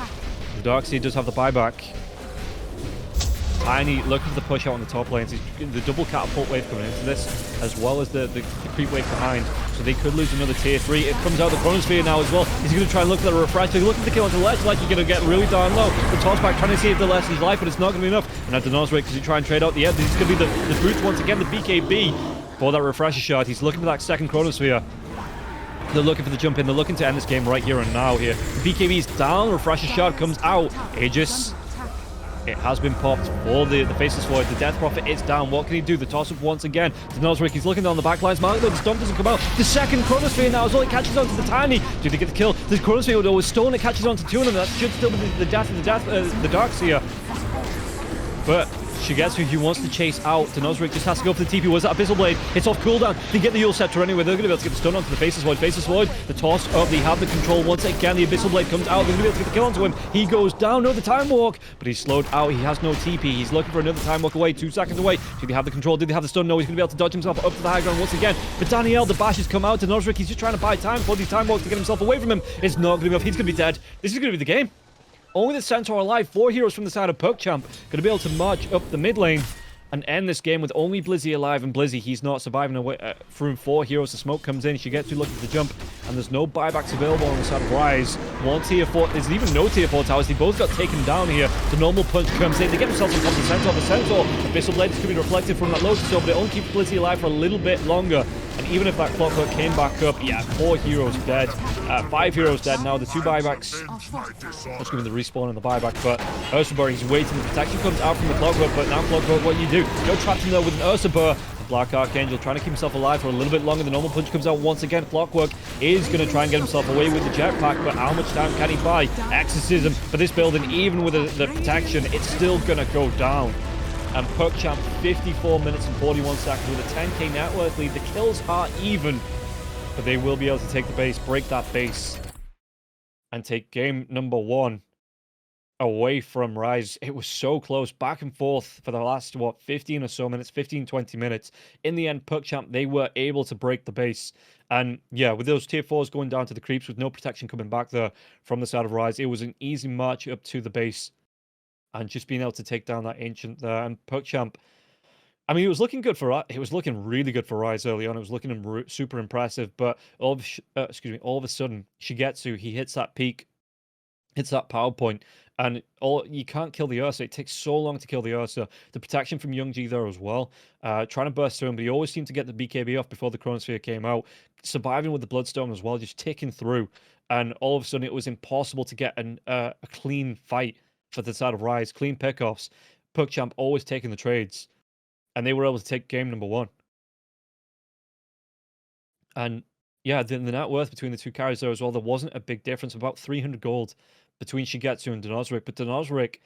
The Darkseer does have the buyback. Tiny looking for the push out on the top lanes. The double catapult wave coming into this, as well as the creep wave behind. So they could lose another tier 3. It comes out the Chronosphere now as well. He's going to try and look for the refresher. Looking for the kill onto the ledge. Ledge is going to get really darn low. The toss back trying to save the Lesson's life, but it's not going to be enough. And at the Nozric, because he try and trade out the end, he's going to be the brutes once again. The BKB for that refresher shot. He's looking for that second Chronosphere. They're looking for the jump in. They're looking to end this game right here and now here. The BKB is down. Refresher shot comes out. Aegis. It has been popped for the Faceless Void. The Death Prophet is down. What can he do? The toss-up once again. The Nozric, he's looking down the back lines. Mark, though, the Stomp doesn't come out. The second Chronosphere now as well. It catches onto the Tiny. Do they get the kill? The Chronosphere, though, is stolen. It catches onto two of them. That should still be the Darkseer. But Shigetsu, he wants to chase out. The Nozric just has to go for the TP. Was that Abyssal Blade? It's off cooldown. They get the Yule Scepter anyway. They're going to be able to get the stun onto the Faceless Void. Faceless Void, the toss up. They have the control once again. The Abyssal Blade comes out. They're going to be able to get the kill onto him. He goes down. No, the Time Walk. But he's slowed out. He has no TP. He's looking for another Time Walk away. 2 seconds away. Do they have the control? Did they have the stun? No, he's going to be able to dodge himself up to the high ground once again. But Daniel, the bash has come out to Nozric. He's just trying to buy time for these Time Walks to get himself away from him. It's not going to be enough. He's going to be dead. This is going to be the game. Only the Centaur alive. 4 heroes from the side of PuckChamp. Going to be able to march up the mid lane and end this game with only Blizzy alive. And Blizzy, he's not surviving away through 4 heroes. The smoke comes in. She gets to look at the jump, and there's no buybacks available on the side of Ryze. 1 tier 4. There's even no tier 4 towers. They both got taken down here. The normal punch comes in. They get themselves on top of the Centaur. The Centaur, Abyssal Blade is going to be reflected from that Lotus Orb, but it only keeps Blizzy alive for a little bit longer. And even if that Clockwork came back up, yeah, 4 heroes dead. 5 heroes dead now. The 2 buybacks. That's going to be the respawn and the buyback. But Ursubur, he's waiting. The protection comes out from the Clockwork, but now Clockwork, what do? You're trapped in there with an Ursubur. The Black Archangel trying to keep himself alive for a little bit longer. The normal punch comes out once again. Clockwork is going to try and get himself away with the jetpack, but how much time can he buy? Exorcism for this build, and even with the protection, it's still going to go down. And PuckChamp, 54 minutes and 41 seconds with a 10k net worth lead. The kills are even, but they will be able to take the base, break that base, and take game number 1 away from Ryze. It was so close, back and forth for the last, 15 or so minutes, 15, 20 minutes. In the end, PuckChamp, they were able to break the base. And yeah, with those tier 4s going down to the creeps with no protection coming back there from the side of Ryze, it was an easy march up to the base. And just being able to take down that Ancient there. And PuckChamp, I mean, it was looking good for... It was looking really good for Ryze early on. It was looking super impressive. But all of a sudden, Shigetsu, he hits that peak, hits that power point, and you can't kill the Ursa. It takes so long to kill the Ursa. The protection from Youngji there as well. Trying to burst through him, but he always seemed to get the BKB off before the Chronosphere came out. Surviving with the Bloodstone as well, just ticking through. And all of a sudden, it was impossible to get a clean fight for the side of Ryze, clean pickoffs. PuckChamp always taking the trades, and they were able to take game number 1. And yeah, the net worth between the 2 carries there as well, there wasn't a big difference, about 300 gold between Shigetsu and Denozric, but Denozric,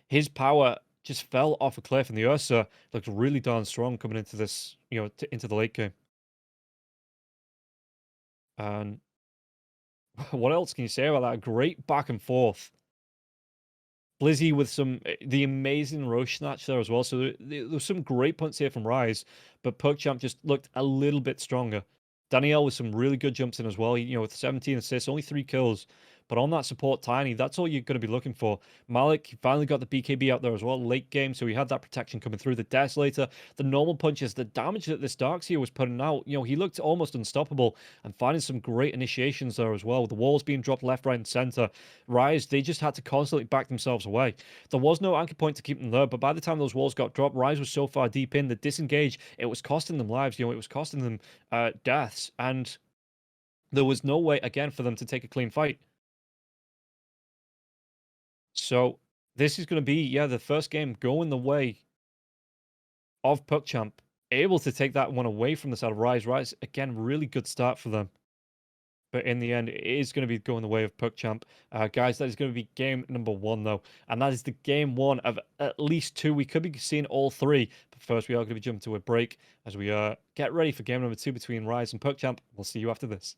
his power just fell off a cliff, and the Ursa looked really darn strong coming into this, into the late game. And what else can you say about that? Great back and forth. Blizzy with the amazing Roche snatch there as well. So there was some great punts here from Rise, but PuckChamp just looked a little bit stronger. Danielle with some really good jumps in as well. With 17 assists, only 3 kills. But on that support, Tiny, that's all you're going to be looking for. Malik finally got the BKB out there as well, late game, so he had that protection coming through. The Desolator, the normal punches, the damage that this Darkseer was putting out, he looked almost unstoppable, and finding some great initiations there as well. The walls being dropped left, right, and center. Rise, they just had to constantly back themselves away. There was no anchor point to keep them there, but by the time those walls got dropped, Rise was so far deep in, the disengage, it was costing them lives, it was costing them deaths, and there was no way, again, for them to take a clean fight. So this is going to be, the first game going the way of PuckChamp, able to take that one away from the side of Rise. Rise, again, really good start for them. But in the end, it is going to be going the way of PuckChamp. Guys, that is going to be game number 1, though. And that is the game 1 of at least 2. We could be seeing all 3. But first, we are going to be jumping to a break as we get ready for game number 2 between Rise and PuckChamp. We'll see you after this.